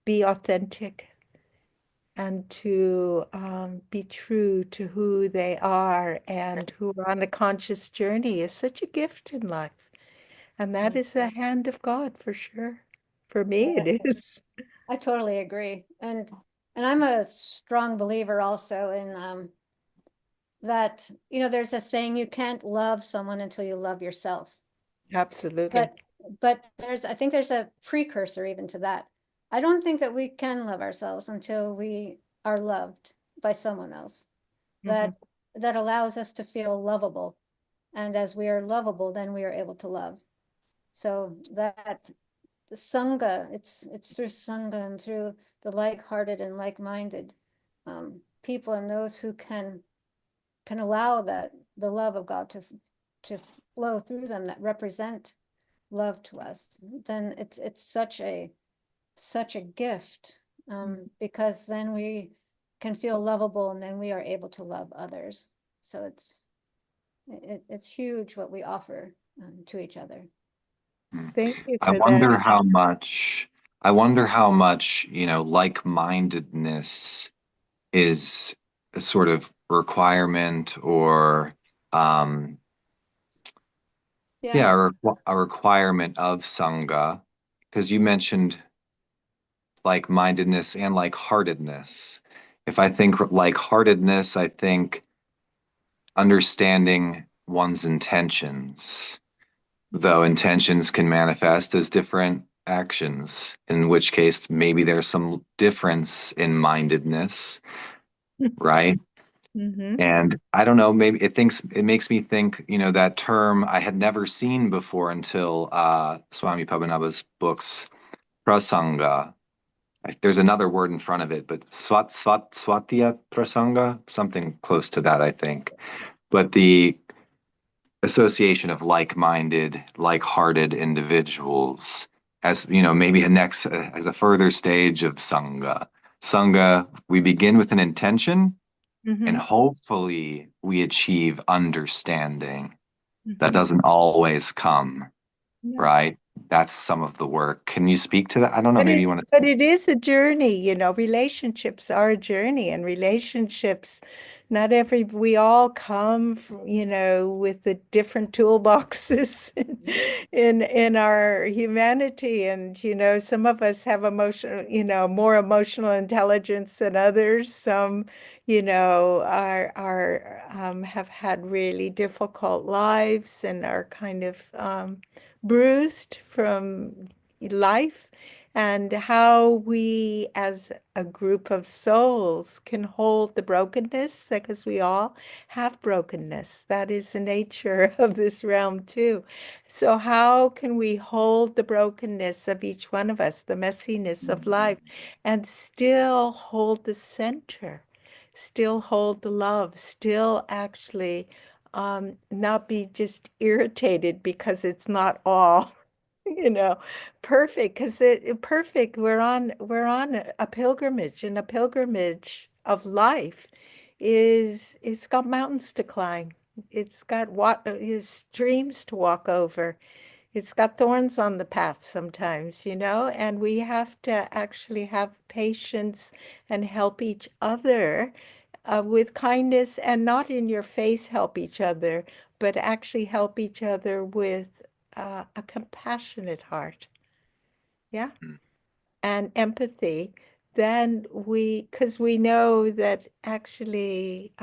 be authentic and to be true to who they are and who are on a conscious journey is such a gift in life. And that is a hand of God for sure. For me, it is. I totally agree. And I'm a strong believer also in that, there's a saying, you can't love someone until you love yourself. Absolutely. But I think there's a precursor even to that. I don't think that we can love ourselves until we are loved by someone else. Mhm. That allows us to feel lovable. And as we are lovable, then we are able to love. So that the Sangha, it's through Sangha and through the like-hearted and like-minded people, and those who can allow the love of God to flow through them, that represent love to us, then it's such a gift, because then we can feel lovable, and then we are able to love others. So it's huge what we offer to each other. Thank you I for wonder that. how much, I wonder how much, like-mindedness is a sort of requirement or um, Yeah, a requirement of Sangha, because you mentioned like-mindedness and like-heartedness. If I think like-heartedness, I think understanding one's intentions, though intentions can manifest as different actions, in which case maybe there's some difference in mindedness, right? Mm-hmm. And I don't know, maybe it makes me think, that term I had never seen before until Swami Padmanabha's books, prasanga. There's another word in front of it, but swatya prasanga, something close to that, I think. But the association of like-minded, like-hearted individuals as, maybe as a further stage of sangha. Sangha, we begin with an intention and Mm-hmm. hopefully we achieve understanding. That Mm-hmm. doesn't always come, Yeah. right? That's some of the work. Can you speak to that? I don't know. But Maybe you it's want to. but it is a journey, relationships are a journey, and relationships, not every we all come with the different toolboxes in our humanity. And some of us have more emotional intelligence than others. Some, are have had really difficult lives and are kind of bruised from life, and how we as a group of souls can hold the brokenness, because we all have brokenness. That is the nature of this realm too. So how can we hold the brokenness of each one of us, the messiness of life, and still hold the center, still hold the love, still actually not be just irritated because it's not all you know, perfect, because perfect. We're on a pilgrimage, and a pilgrimage of life it's got mountains to climb. It's got streams to walk over. It's got thorns on the path sometimes, and we have to actually have patience and help each other with kindness, and not in your face help each other, but actually help each other with a compassionate heart. Yeah. Mm. And empathy. Then because we know that actually,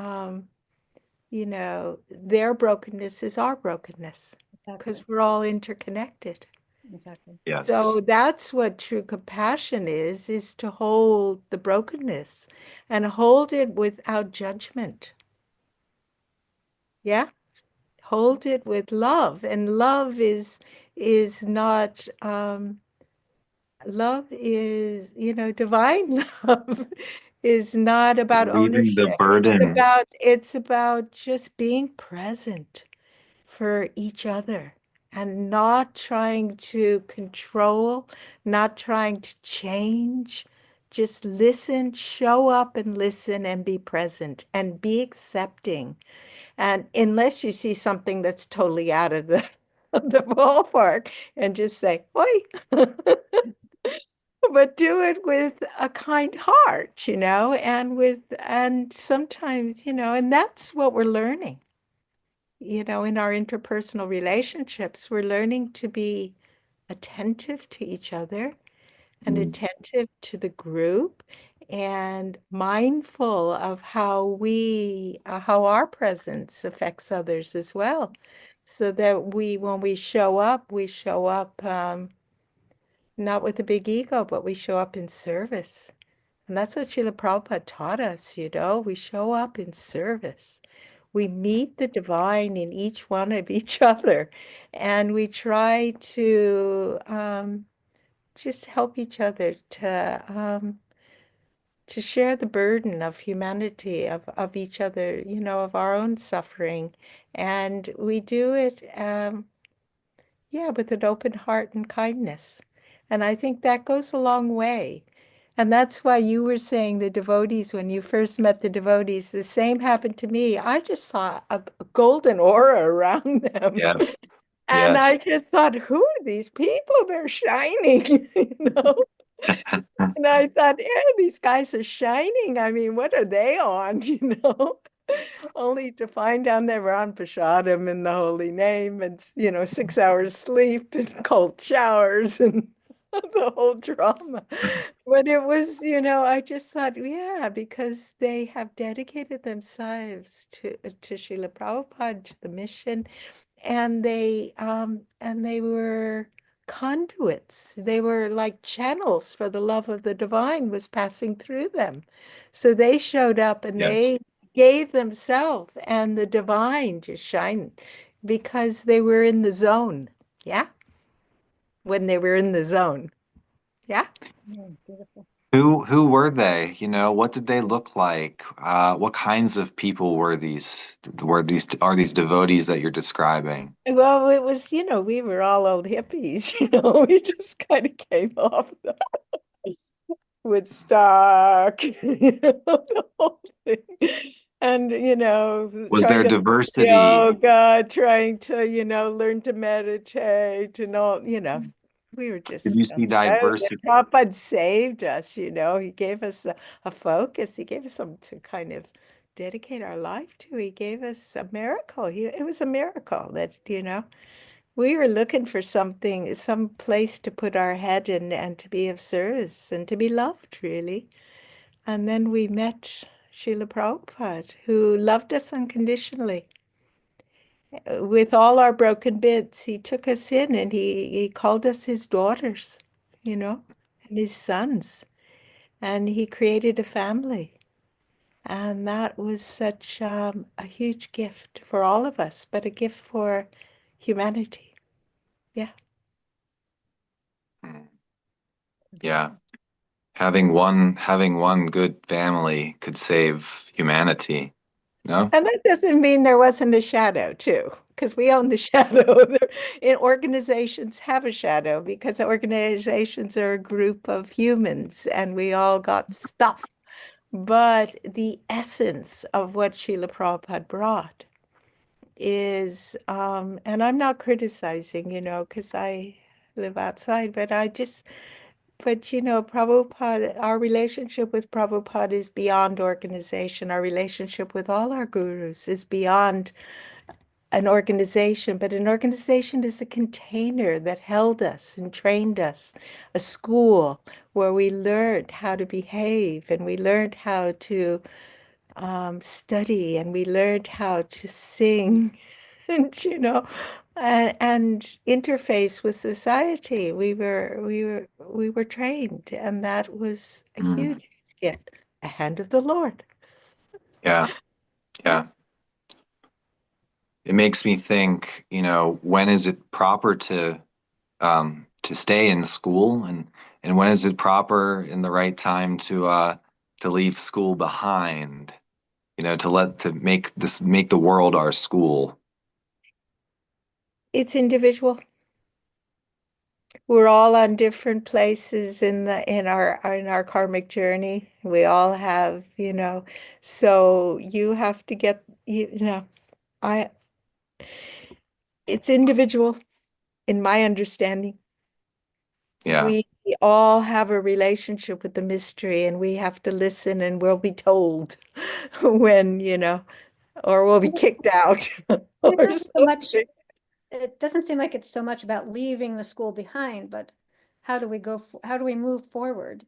their brokenness is our brokenness, Exactly. because we're all interconnected. Exactly. Yes. So that's what true compassion is to hold the brokenness and hold it without judgment. Yeah. Hold it with love. And love is not love is, divine love is not about Leaving the ownership. burden. It's about just being present for each other, and not trying to control, not trying to change. Just listen, show up and listen, and be present and be accepting. And unless you see something that's totally out of the of the ballpark, and just say, "Oi." But do it with a kind heart, and sometimes, and that's what we're learning, in our interpersonal relationships. We're learning to be attentive to each other, and Mm. attentive to the group, and mindful of how our presence affects others as well. So that when we show up not with a big ego, but we show up in service. And that's what Srila Prabhupada taught us, we show up in service. We meet the divine in each one of each other, and we try to just help each other to share the burden of humanity, of each other, of our own suffering. And we do it, yeah, with an open heart and kindness. And I think that goes a long way. And that's why you were saying the devotees, when you first met the devotees, the same happened to me. I just saw a golden aura around them. Yes. And Yes. I just thought, who are these people? They're shining, And I thought, yeah, these guys are shining. I mean, what are they on, only to find down they were on Prasadam in the holy name and, 6 hours sleep and cold showers and the whole drama. But it was, I just thought, yeah, because they have dedicated themselves to Srila Prabhupada, to the mission, and they were conduits. They were like channels for the love of the divine was passing through them. So they showed up and Yes. they gave themselves, and the divine just shined because they were in the zone. Yeah. When they were in the zone. Yeah. Beautiful. Who were they? What did they look like? What kinds of people are these devotees that you're describing? Well, it was, we were all old hippies, we just kind of came off the Woodstock, the whole thing. And, Was trying there to diversity? yoga, trying to, learn to meditate and all, we were Did just you on see the road. And diversity? Prabhupada saved us, he gave us a focus. He gave us something to kind of dedicate our life to. He gave us a miracle. It was a miracle that, we were looking for something, some place to put our head in and to be of service and to be loved, really. And then we met Srila Prabhupada, who loved us unconditionally. With all our broken bits, he took us in and he called us his daughters, and his sons. And he created a family. And that was such a huge gift for all of us, but a gift for humanity. Yeah. Hmm. Yeah. Having one good family could save humanity. No? And that doesn't mean there wasn't a shadow too, because we own the shadow. Organizations have a shadow because organizations are a group of humans and we all got stuff. But the essence of what Srila Prabhupada brought is, and I'm not criticizing, because I live outside, but Prabhupada, our relationship with Prabhupada is beyond organization. Our relationship with all our gurus is beyond an organization, but an organization is a container that held us and trained us, a school where we learned how to behave and we learned how to study and we learned how to sing and and interface with society. We were trained, and that was a Mm. huge gift, a hand of the Lord. Yeah. Yeah. Yeah. It makes me think, when is it proper to stay in school, and when is it proper in the right time to leave school behind, to make the world our school. It's individual. We're all on different places in our karmic journey. We all have, so you have to get, I it's individual in my understanding. Yeah. We all have a relationship with the mystery and we have to listen and we'll be told when, or we'll be kicked out It's or not so much, something. it doesn't seem like it's so much about leaving the school behind, but how do we move forward?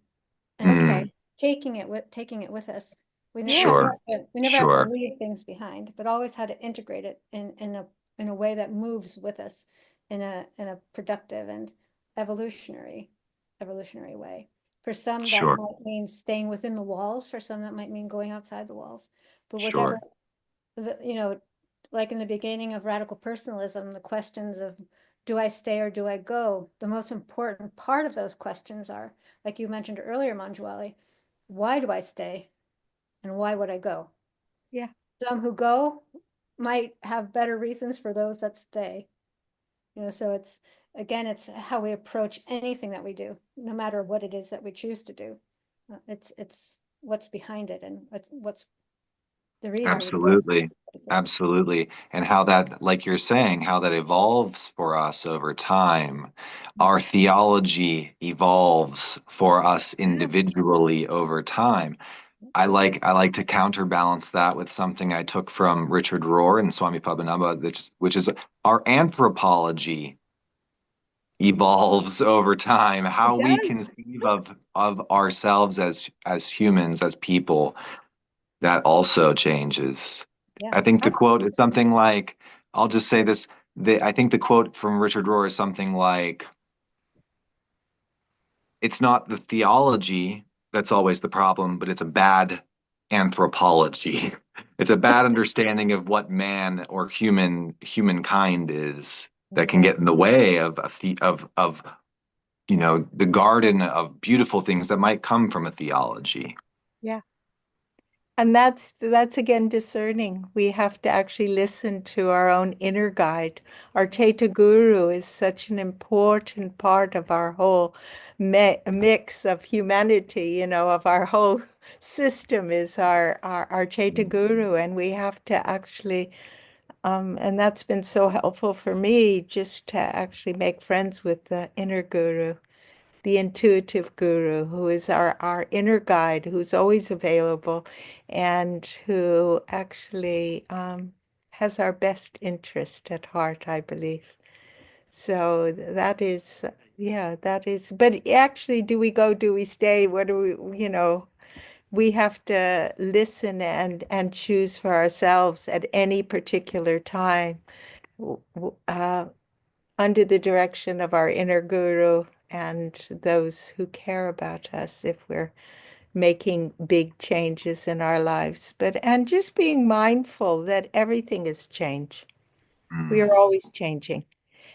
And Mm, Okay. taking it with us. Yeah. sure. We never have to Sure. leave things behind, but always how to integrate it in a way that moves with us in a productive and evolutionary evolutionary way. For some, that Sure. might mean staying within the walls. For some, that might mean going outside the walls. But whatever, Sure. the, like in the beginning of radical personalism, the questions of do I stay or do I go? The most important part of those questions are, like you mentioned earlier, Manjuali, why do I stay and why would I go? Yeah. Some who go might have better reasons for those that stay. So it's how we approach anything that we do, no matter what it is that we choose to do. It's what's behind it and what's the reason we go Absolutely. places. Absolutely. And how that, like you're saying, how that evolves for us over time. Our theology evolves for us Yeah. individually over time. I like to counterbalance that with something I took from Richard Rohr and Swami Prabhupada, which is our anthropology evolves over time. It How we does. conceive of ourselves as humans, as people, that also changes. Yeah, I think the quote is absolutely. something like, I'll just say this, I think the quote from Richard Rohr is something like, it's not the theology that's always the problem, but it's a bad anthropology. It's a bad understanding of what man or humankind is that can Right. get in the way of the garden of beautiful things that might come from a theology. Yeah. And that's again discerning. We have to actually listen to our own inner guide. Our Chaita Guru is such an important part of our whole mix of humanity, of our whole system is our Chaita Guru. And we have to actually, and that's been so helpful for me just to actually make friends with the inner guru, the intuitive guru, who is our inner guide, who's always available and who actually has our best interest at heart, I believe. So that is, yeah, that is, but actually, do we go, do we stay? What do we have to listen and choose for ourselves at any particular time. Under the direction of our inner guru and those who care about us if we're making big changes in our lives. And just being mindful that everything is change. We Mm, are always changing.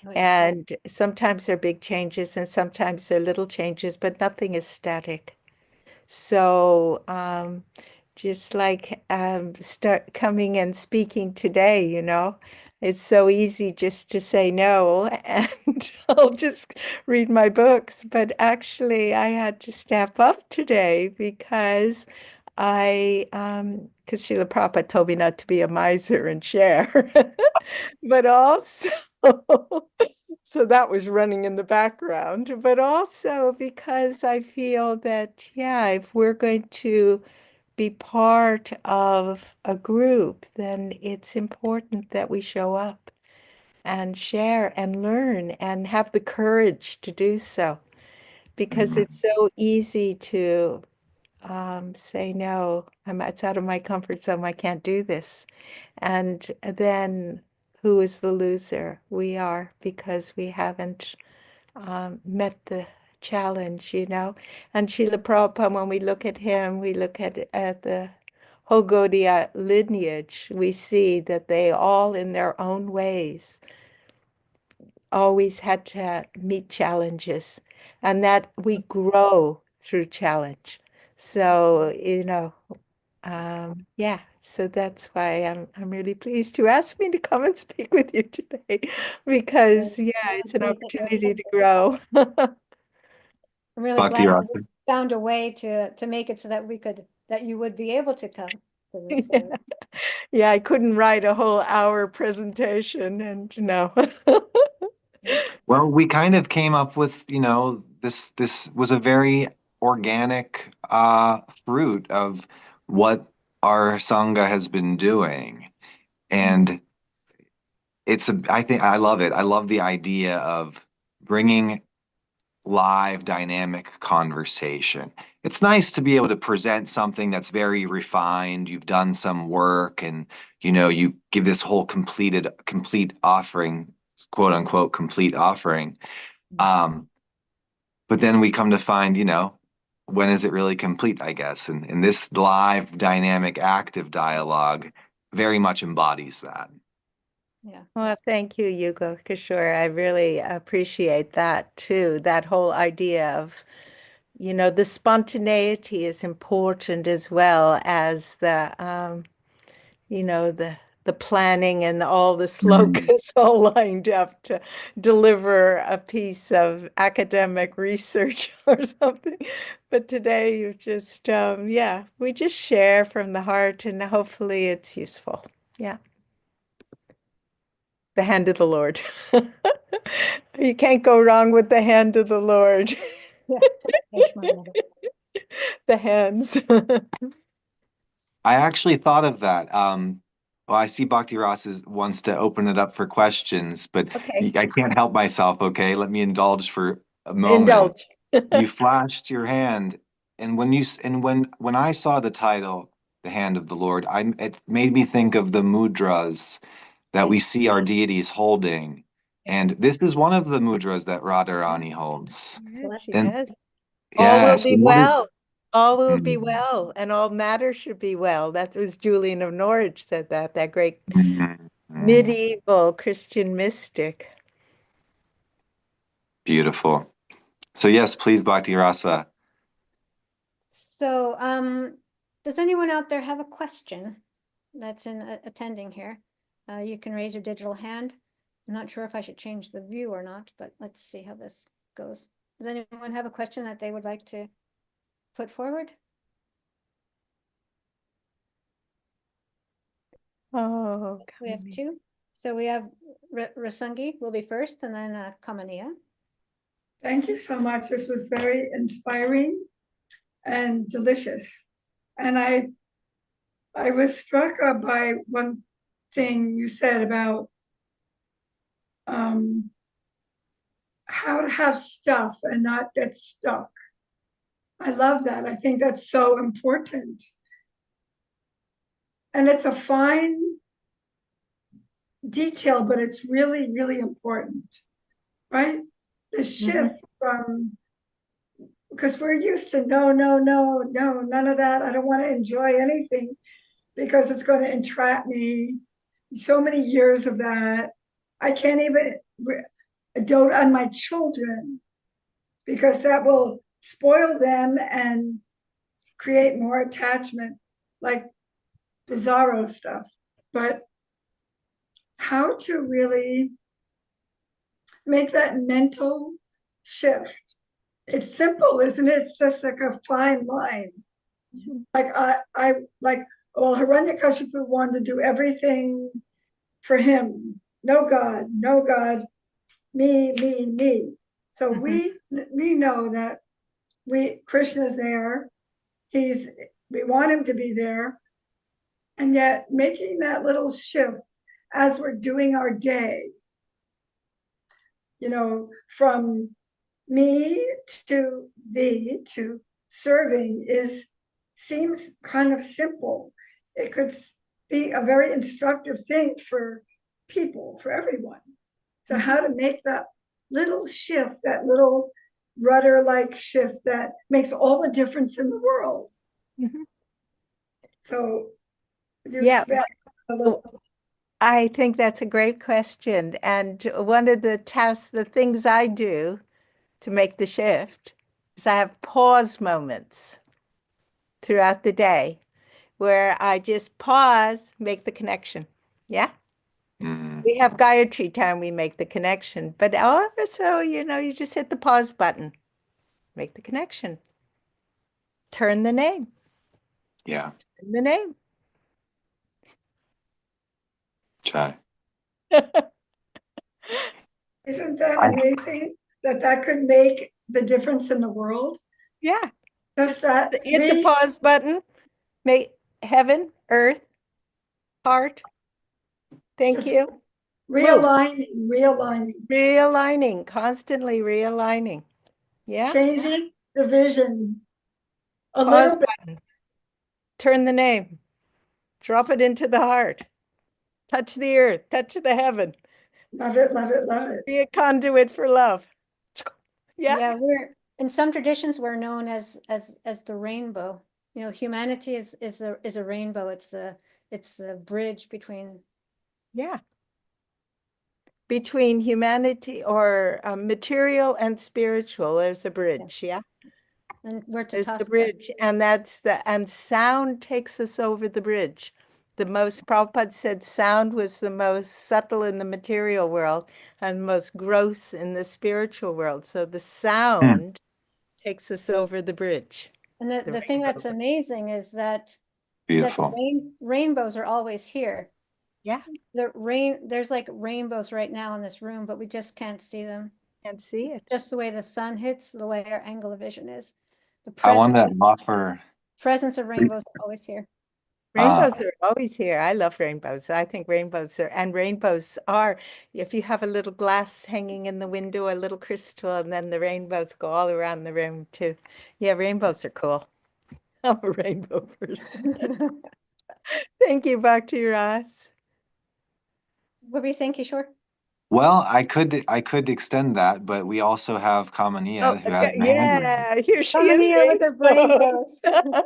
Oh, yeah. And sometimes they're big changes and sometimes they're little changes, but nothing is static. So, just like start coming and speaking today, it's so easy just to say no and I'll just read my books. But actually, I had to step up today because because Srila Prabhupada told me not to be a miser and share, but also, so that was running in the background, but also because I feel that, yeah, if we're going to be part of a group, then it's important that we show up and share and learn and have the courage to do so because mm, it's so easy to say, no, it's out of my comfort zone. I can't do this. And then who is the loser? We are because we haven't met the challenge. And Srila Prabhupada, when we look at him, we look at the whole Gaudiya lineage, we see that they all, in their own ways, always had to meet challenges and that we grow through challenge. So, yeah, so that's why I'm really pleased you asked me to come and speak with you today Great. because yeah, I'm it's an pleased that opportunity to grow. I'm really Bhakti glad that we Rasa. found a way to make it so that you would be able to come to this. Yeah. Yeah, I couldn't write a whole hour presentation and no. Well, we kind of came up with, this was a very organic fruit of what our Sangha has been doing. Mm. And I think I love it. I love the idea of bringing live dynamic conversation. It's nice to be able to present something that's very refined. You've done some work and you give this whole complete offering, quote unquote, complete offering. Um, but then we come to find, when is it really complete, I guess. And this live, dynamic, active dialogue very much embodies that. Yeah. Well, thank you, Yugala-kishor. I really appreciate that too. That whole idea of, the spontaneity is important as well as the planning and all the Mm. slokas all lined up to deliver a piece of academic research or something. But today you just, yeah, we just share from the heart and hopefully it's useful. Yeah. The hand of the Lord. You can't go wrong with the hand of the Lord. Yes. Vaishnavi Manjuali. The hands. I actually thought of that. Well, I see Bhakti wants to open it up for questions, but Okay, I can't help myself. Okay, let me indulge for a moment. indulge. You flashed your hand, and when I saw the title, "The Hand of the Lord," it made me think of the mudras that Yeah, we see our deities holding, yeah, and this is one of the mudras that Radharani holds. yeah, Well, she And does. All will yes, be and what is well. All will be mm, well, and all matter should be well. That was Julian of Norwich said that, that great mm, mm, medieval Christian mystic. beautiful. So yes, please, Bhakti Rasa. So, does anyone out there have a question that's in attending here? You can raise your digital hand. I'm not sure if I should change the view or not, but let's see how this goes. Does anyone have a question that they would like to put forward? Oh, We have Kamini. two. So we have Rasangi will be first, and then Kamania. Thank you so much. This was very inspiring and delicious. And I was struck by one thing you said about how to have stuff and not get stuck. I love that. I think that's so important. And it's a fine detail, but it's really, really important, right? The shift from, because we're used to no, no, no, no, none of that. I don't want to enjoy anything because it's going to entrap me. So many years of that. I can't even dote on my children because that will spoil them and create more attachment, like bizarro stuff. But how to really make that mental shift? It's simple, isn't it? It's just like a fine line. Like I like, well, Hiranyakashipu wanted to do everything for him. No God, no God, me, me, me. So we know that Krishna's there. We want him to be there. And yet making that little shift as we're doing our day, from me to thee to serving seems kind of simple. It could be a very instructive thing for people, for everyone. So how to make that little shift, that little rudder-like shift that makes all the difference in the world. So you Yeah, expand a little. I think that's a great question. And one of the tasks, the things I do to make the shift is I have pause moments throughout the day where I just pause, make the connection. Yeah. Mm, We have Gayatri time, we make the connection. But also, you just hit the pause button, make the connection, turn the name, yeah, turn the name. Chai. Isn't that amazing that could make the difference in the world? Yeah. Just Just that hit the pause button, make heaven, earth, heart. Thank just you. Move. realigning, Constantly realigning. Yeah. changing the vision a Pause little bit. button. Turn the name. Drop it into the heart. Touch the earth. Touch the heaven. Love it, love it, love it. Be a conduit for love. Yeah. Yeah, we're in some traditions we're known as the rainbow. Humanity is a rainbow. It's the bridge between. Yeah. Between humanity or material and spiritual, there's a bridge. Yeah. And we're There's the Tatasta. bridge. And sound takes us over the bridge. Prabhupada said sound was the most subtle in the material world and most gross in the spiritual world. So the Mm, sound takes us over the bridge. And the The thing rainbow that's bridge. amazing is that beautiful. rainbows are always here. Yeah, There's like rainbows right now in this room, but we just can't see them. can't see it. Just the way the sun hits, the way our angle of vision is. The I want presence to offer. presence of rainbows are always here. Rainbows are always here. I love rainbows. I think rainbows are, if you have a little glass hanging in the window, a little crystal, and then the rainbows go all around the room too. Yeah, rainbows are cool. I'm a rainbow person. Thank you, Bhakti Ras. What were you saying, Kishore? Well, I could extend that, but we also have Kamania who has Okay. a hand Yeah, here she is, Kamania with her rainbows. raised.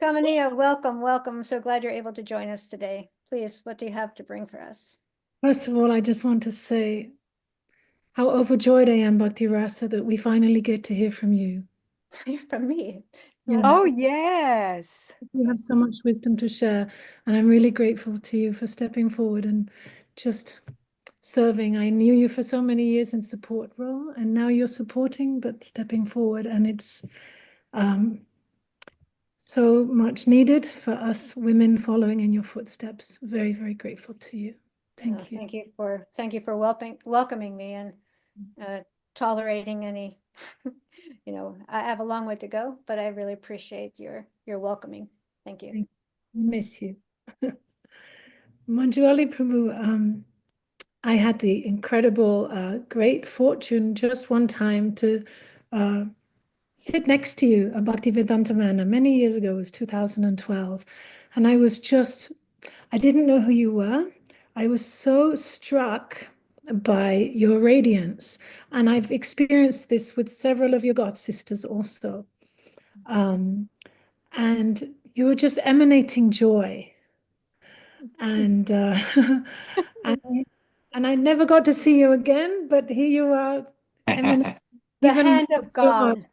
Kamania, welcome, welcome. I'm so glad you're able to join us today. Please, what do you have to bring for us? First of all, I just want to say how overjoyed I am, Bhakti Rasa, that we finally get to hear from you. You're from me. Yeah. Oh, yes. You have so much wisdom to share, and I'm really grateful to you for stepping forward and just serving. I knew you for so many years in support role, and now you're supporting, but stepping forward, and it's so much needed for us women following in your footsteps. Very, very grateful to you. Thank you. Thank you for welcoming me and tolerating any, I have a long way to go, but I really appreciate your welcoming. Thank you. Miss you. Manjuali Prabhu, I had the incredible, great fortune just one time to sit next to you at Bhaktivedanta Manor many years ago. It was 2012. And I didn't know who you were. I was so struck by your radiance. And I've experienced this with several of your god sisters also. And you were just emanating joy. And and I never got to see you again, but here you are, emanating The even hand more of joy. God.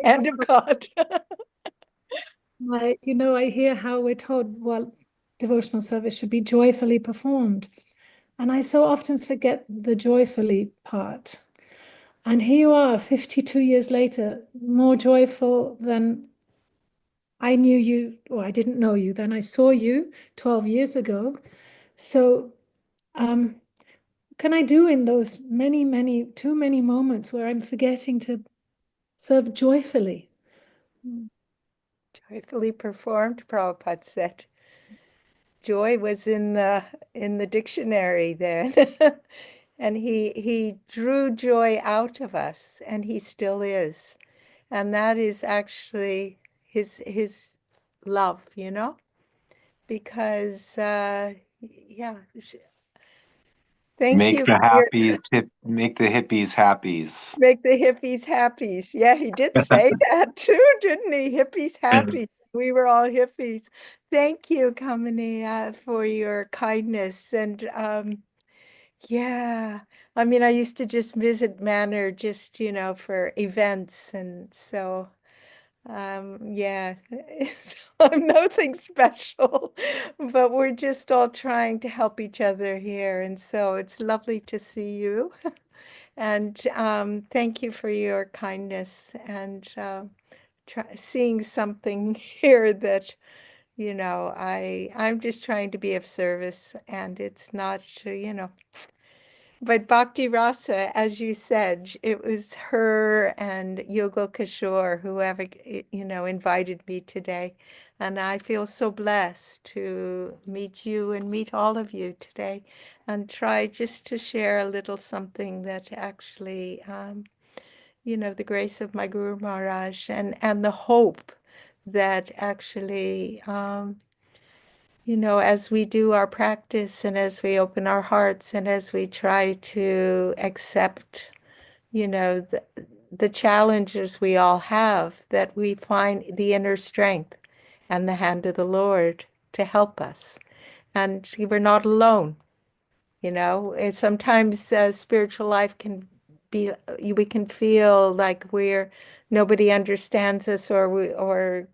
Hand of God. I hear how we're told, well, devotional service should be joyfully performed. And I so often forget the joyfully part. And here you are, 52 years later, more joyful than I knew you, or I didn't know you, then I saw you 12 years ago. So, can I do in those too many moments where I'm forgetting to serve joyfully? Joyfully performed, Prabhupada said. Joy was in the dictionary then. And he drew joy out of us, and he still is. And that is actually his love, because yeah. Thank Make you the for your make the hippies happies. make the hippies happies. Yeah, he did say that too, didn't he? Hippies happies. We were all hippies. Thank you, Kamini, for your kindness. And yeah, I mean, I used to just visit Manor just, for events. And so, yeah, I'm nothing special, but we're just all trying to help each other here. And so it's lovely to see you. And thank you for your kindness and seeing something here that, I'm just trying to be of service, and it's not, But Bhakti Rasa, as you said, it was her and Yoga-kishor who have, invited me today. And I feel so blessed to meet you and meet all of you today and try just to share a little something that actually, the grace of my Guru Maharaj and the hope that actually, as we do our practice and as we open our hearts and as we try to accept, the challenges we all have, that we find the inner strength and the hand of the Lord to help us. And we're not alone. And sometimes spiritual life can be, we can feel like nobody understands us, or we're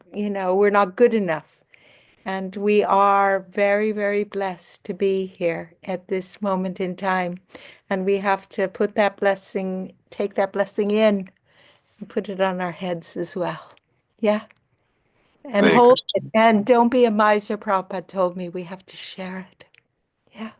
not good enough. And we are very, very blessed to be here at this moment in time. And we have to take that blessing in and put it on our heads as well. Yeah. And Hare hold it. Krishna. And don't be a miser, Prabhupada told me. We have to share it. Yeah.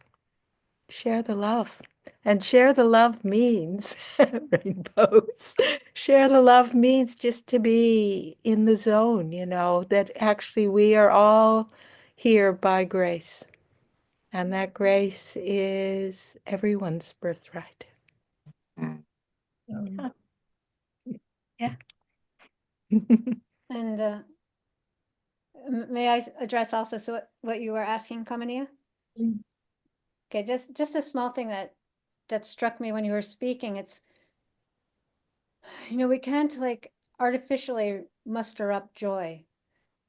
Share the love. And share the love means rainbows. Share the love means just to be in the zone, that actually we are all here by grace. And that grace is everyone's birthright. Mm. Yeah. And may I address also what you were asking, Kamania? Okay, just a small thing that struck me when you were speaking. It's, we can't like artificially muster up joy.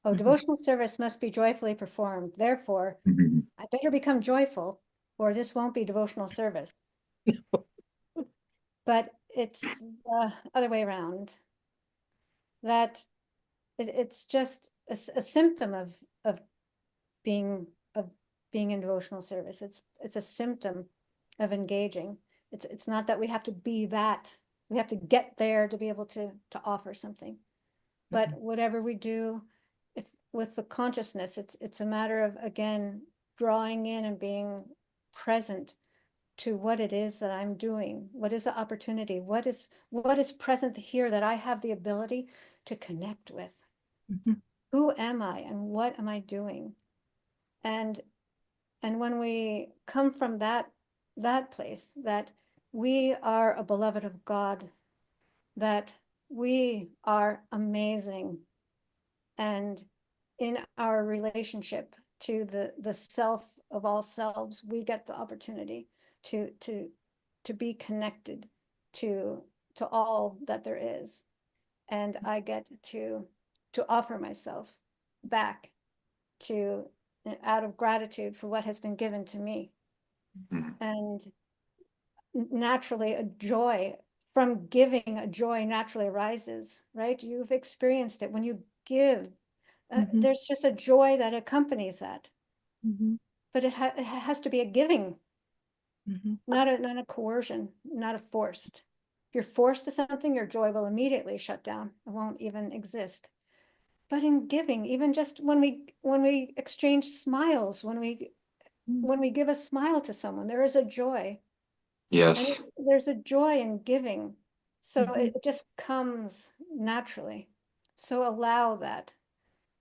Oh, devotional service must be joyfully performed. Therefore, Mhm. I better become joyful, or this won't be devotional service. But it's the other way around. That it's just a symptom of being in devotional service. It's a symptom of engaging. It's not that we have to be that. We have to get there to be able to offer something. But whatever we do, with the consciousness, it's a matter of, again, drawing in and being present to what it is that I'm doing. What is the opportunity? What is present here that I have the ability to connect with? Who am I and what am I doing? And when we come from that place, that we are a beloved of God, that we are amazing, and in our relationship to the self of all selves, we get the opportunity to be connected to all that there is, and I get to offer myself back to out of gratitude for what has been given to me. Mhm. And naturally a joy from giving, a joy naturally arises, right? You've experienced it when you give. There's just a joy that accompanies that. But it has to be a giving, not a coercion, not a forced. If you're forced to something, your joy will immediately shut down. It won't even exist. But in giving, even just when we exchange smiles, when we give a smile to someone, there is a joy. And Yes. there's a joy in giving. So it just comes naturally. So allow that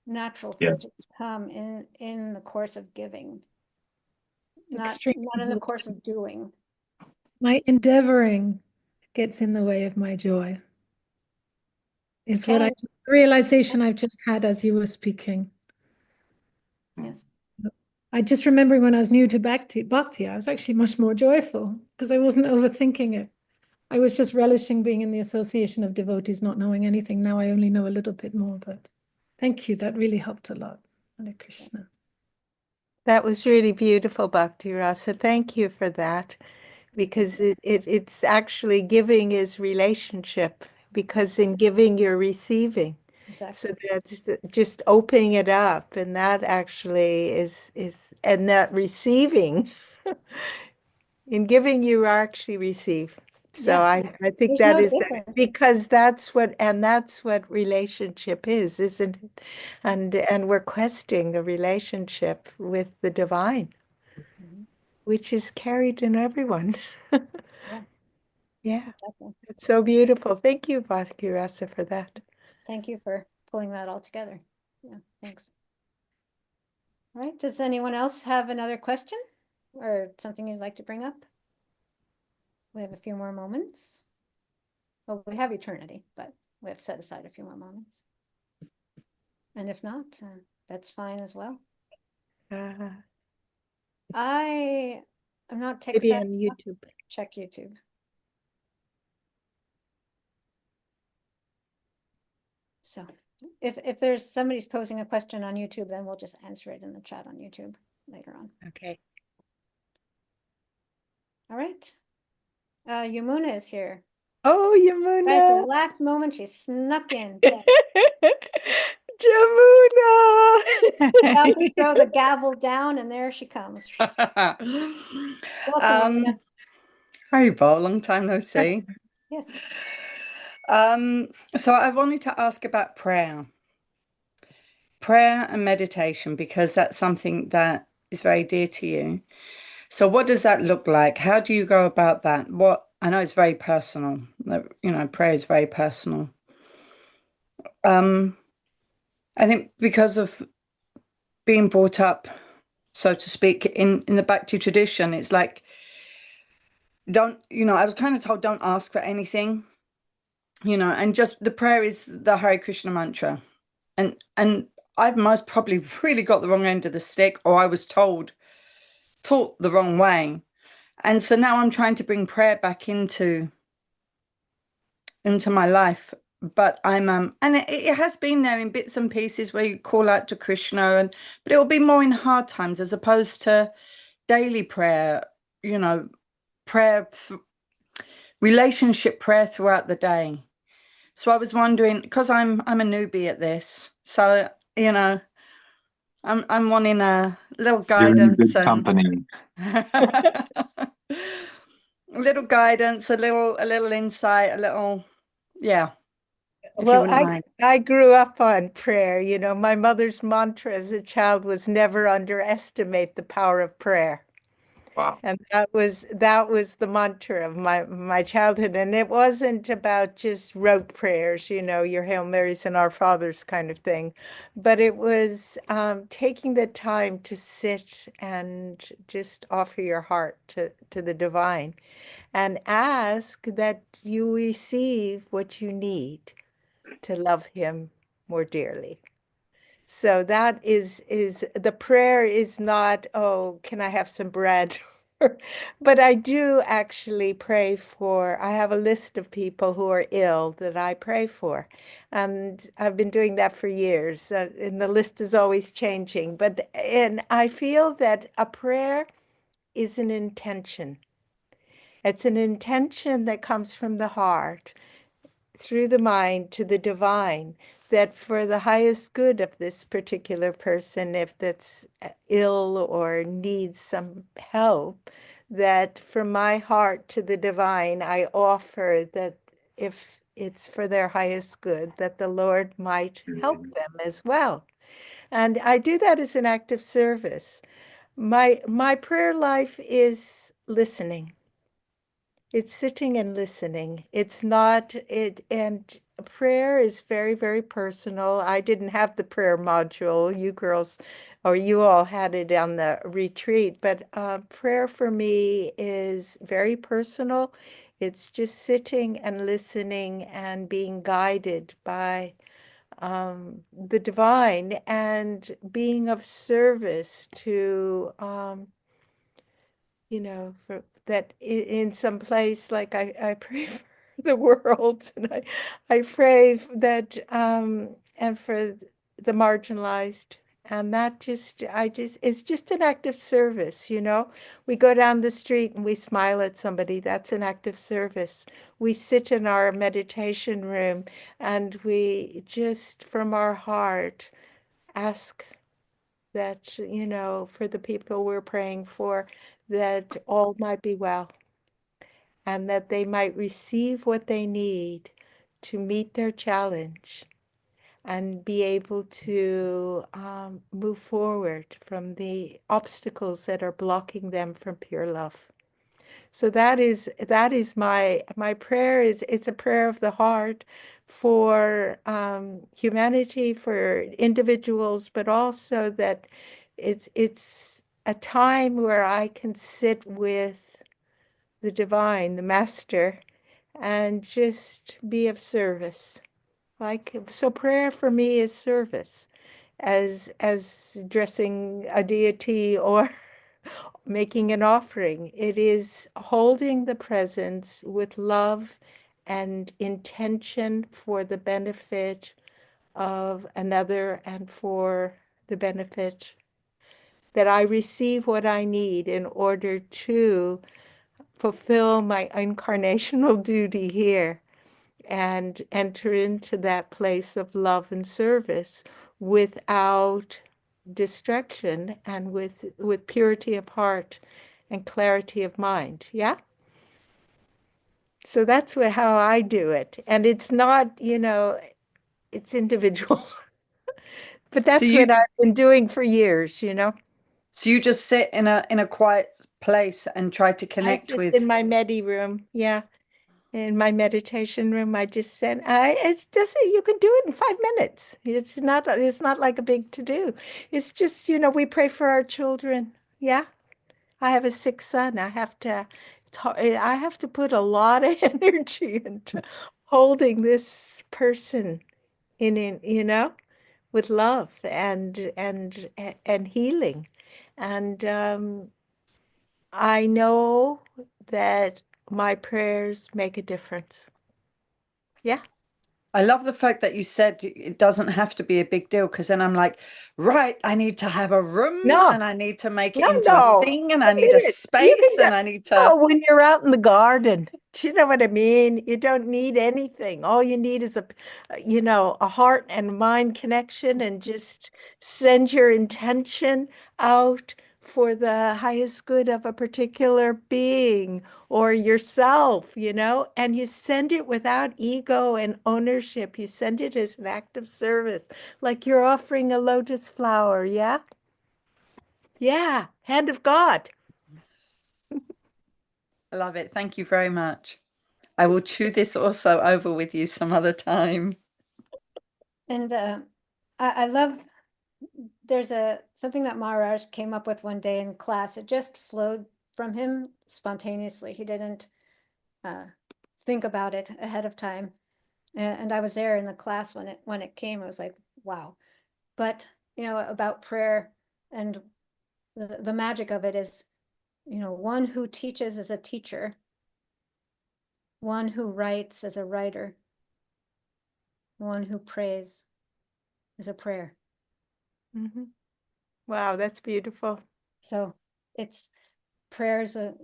natural thing Yes. to come in the course of giving, not Extremely in the helpful. course of doing. My endeavoring gets in the way of my joy. Is what Okay. the realization I've just had as you were speaking. Yes. I just remembering when I was new to Bhakti, I was actually much more joyful because I wasn't overthinking it. I was just relishing being in the association of devotees, not knowing anything. Now I only know a little bit more, but thank you. That really helped a lot. Hare Krishna. That was really beautiful, Bhakti Rasa. Thank you for that. Because it's actually giving is relationship, because in giving you're receiving. So Exactly. that's just opening it up, and that actually is and that receiving, in giving you actually receive. So Yeah. I think There's that no is difference. because that's what relationship is, isn't it? And we're questing a relationship with the divine, Mhm. which is carried in everyone. Yeah, Yeah. definitely. It's so beautiful. Thank you, Bhaktirasa, for that. Thank you for pulling that all together. Yeah, thanks. All right. Does anyone else have another question or something you'd like to bring up? We have a few more moments. Well, we have eternity, but we have set aside a few more moments. And if not, that's fine as well. Uh, I'm not tech maybe savvy on enough. YouTube. Check YouTube. So if there's somebody's posing a question on YouTube, then we'll just answer it in the chat on YouTube later on. Okay. All right. Yamuna is here. Oh, Right at the Yamuna. last moment, she snuck in. Now we throw the Jamuna. gavel down, and there she comes. Welcome, Yamuna. Haribol, long time no see. Yes. So I wanted to ask about prayer and meditation, because that's something that is very dear to you. So what does that look like? How do you go about that? What I know it's very personal. You know, prayer is very personal. I think because of being brought up, so to speak, in the Bhakti tradition, it's like, don't, you know, I was kind of told don't ask for anything, you know, and just the prayer is the Hare Krishna mantra. And I've most probably really got the wrong end of the stick, or I was taught the wrong way. And so now I'm trying to bring prayer back into my life. But I'm and it has been there in bits and pieces where you call out to Krishna, but it will be more in hard times as opposed to daily prayer, you know, prayer, relationship prayer throughout the day. So I was wondering, because I'm a newbie at this, so you know, I'm wanting a little You're in guidance good and company. a little guidance, a little insight, a little, yeah, if you Well, wouldn't mind. I grew up on prayer. You know, my mother's mantra as a child was never underestimate the power of prayer. Wow. And that was the mantra of my childhood. And it wasn't about just rote prayers, you know, your Hail Marys and Our Fathers kind of thing, but it was taking the time to sit and just offer your heart to the divine and ask that you receive what you need to love him more dearly. So that is the prayer is not, oh, can I have some bread? But I do actually pray for, I have a list of people who are ill that I pray for. And I've been doing that for years. And the list is always changing. And I feel that a prayer is an intention. It's an intention that comes from the heart through the mind to the divine, that for the highest good of this particular person, if that's ill or needs some help, that from my heart to the divine, I offer that if it's for their highest good, that the Lord might help them as well. And I do that as an act of service. My prayer life is listening. It's sitting and listening. It's not it, and prayer is very, very personal. I didn't have the prayer module. You girls, or you all had it on the retreat, but prayer for me is very personal. It's just sitting and listening and being guided by the divine and being of service to you know, for that in some place like I pray for the world and I pray that and for the marginalized. And that just it's just an act of service, you know. We go down the street and we smile at somebody. That's an act of service. We sit in our meditation room and we just from our heart ask that, you know, for the people we're praying for, that all might be well and that they might receive what they need to meet their challenge and be able to move forward from the obstacles that are blocking them from pure love. So that is my prayer is it's a prayer of the heart for humanity, for individuals, but also that it's a time where I can sit with the divine, the master, and just be of service. Like so prayer for me is service as dressing a deity or making an offering. It is holding the presence with love and intention for the benefit of another and for the benefit that I receive what I need in order to fulfill my incarnational duty here and enter into that place of love and service without distraction and with purity of heart and clarity of mind. Yeah. So that's how I do it. And it's not, you know, it's individual. But So that's you what I've been doing for years, you know. so you just sit in a quiet place and try to I connect just with. in my medi room, yeah, in my meditation room, I just said, it's just you can do it in 5 minutes. It's not like a big to do. It's just, we pray for our children. Yeah, I have a sick son. I have to put a lot of energy into holding this person in, with love and healing. And I know that my prayers make a difference. Yeah. I love the fact that you said it doesn't have to be a big deal, because then I'm like, right, I need to have a room No, and I need to make it no, into a no. thing and I Look need at a it. You can space and I need go to. when you're out in the garden. Do you know what I mean? You don't need anything. All you need is a heart and mind connection, and just send your intention out for the highest good of a particular being or yourself, and you send it without ego and ownership. You send it as an act of service, like you're offering a lotus flower. Yeah. Yeah, hand of God. I love it. Thank you very much. I will chew this also over with you some other time. And I love, there's something that Maharaj came up with one day in class. It just flowed from him spontaneously. He didn't think about it ahead of time. And I was there in the class when it came. I was like, wow. But, about prayer and the magic of it is, one who teaches is a teacher. One who writes is a writer. One who prays is a prayer. Mm-hmm. Wow, that's beautiful. So prayer is a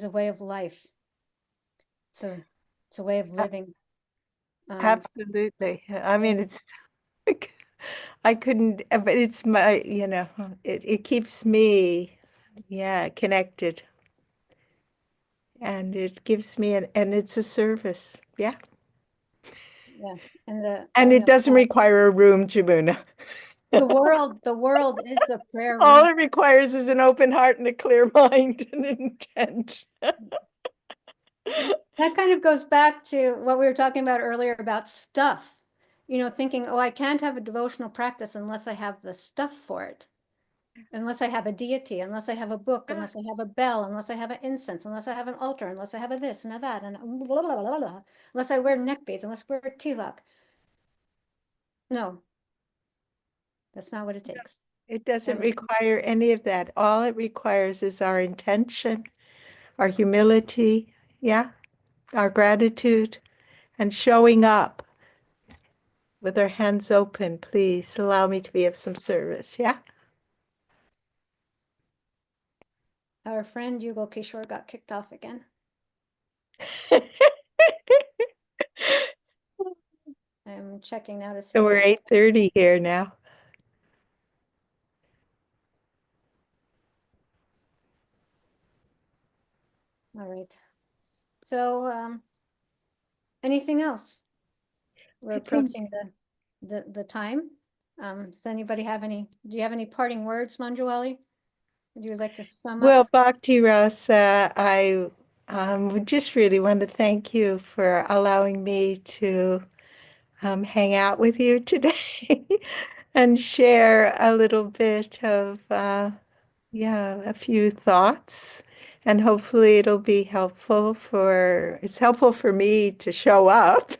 way of life. So it's a way of living. Absolutely. I mean, it's I couldn't, but it's it keeps me, connected, and it gives me and it's a service. Yeah. Yeah. And And it doesn't require a room, Jamuna. the world is a prayer All room. it requires is an open heart and a clear mind and intent. That kind of goes back to what we were talking about earlier about stuff. Thinking, oh, I can't have a devotional practice unless I have the stuff for it. Unless I have a deity, unless I have a book, unless I have a bell, unless I have an incense, unless I have an altar, unless I have a this and a that, and blah, blah, blah, blah, unless I wear neck beads, unless I wear a tilak. No, that's not what it takes. It doesn't And require any of that. All it requires is our intention, our humility, our gratitude, and showing up with our hands open. Please allow me to be of some service. Yeah. our friend Yugala-kishor got kicked off again. I'm checking now to see. So we're 8:30 here now. All right. So, anything else? We're approaching the time. Does anybody do you have any parting words, Manjuali? Would you like to sum Well, up? Bhaktirasa, I would just really want to thank you for allowing me to hang out with you today and share a little bit of, a few thoughts. And hopefully it's helpful for me to show up,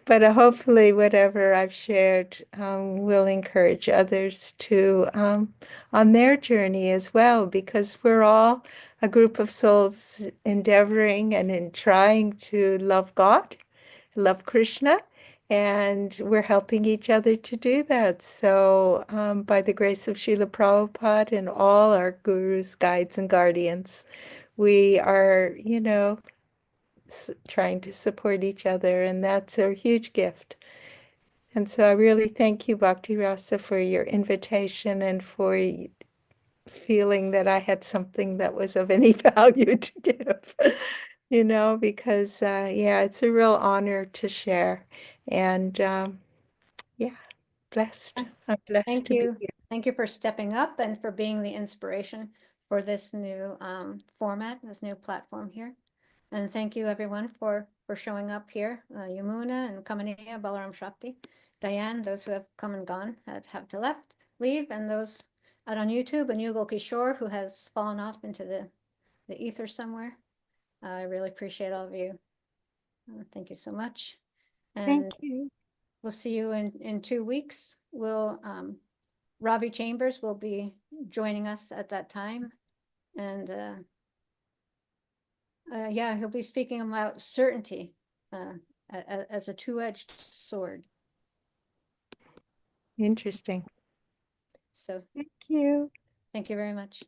but hopefully whatever I've shared will encourage others to on their journey as well, because we're all a group of souls endeavoring and in trying to love God, love Krishna, and we're helping each other to do that. So, by the grace of Srila Prabhupada and all our gurus, guides, and guardians, we are, trying to support each other, and that's a huge gift. And so I really thank you, Bhakti Rasa, for your invitation and for feeling that I had something that was of any value to give, because, it's a real honor to share. And blessed. I'm blessed Thank to be you. here. Thank you for stepping up and for being the inspiration for this new format, this new platform here. And thank you everyone for showing up here. Yamuna and Kamaniya, Balaram Shakti, Diane, those who have come and gone, have to leave, and those out on YouTube, and Yugala-kishor, who has fallen off into the ether somewhere. I really appreciate all of you. Thank you so much. And Thank you. we'll see you in 2 weeks. We'll Robbie Chambers will be joining us at that time. And yeah, he'll be speaking about certainty as a two-edged sword. Interesting. So Thank you. thank you very much.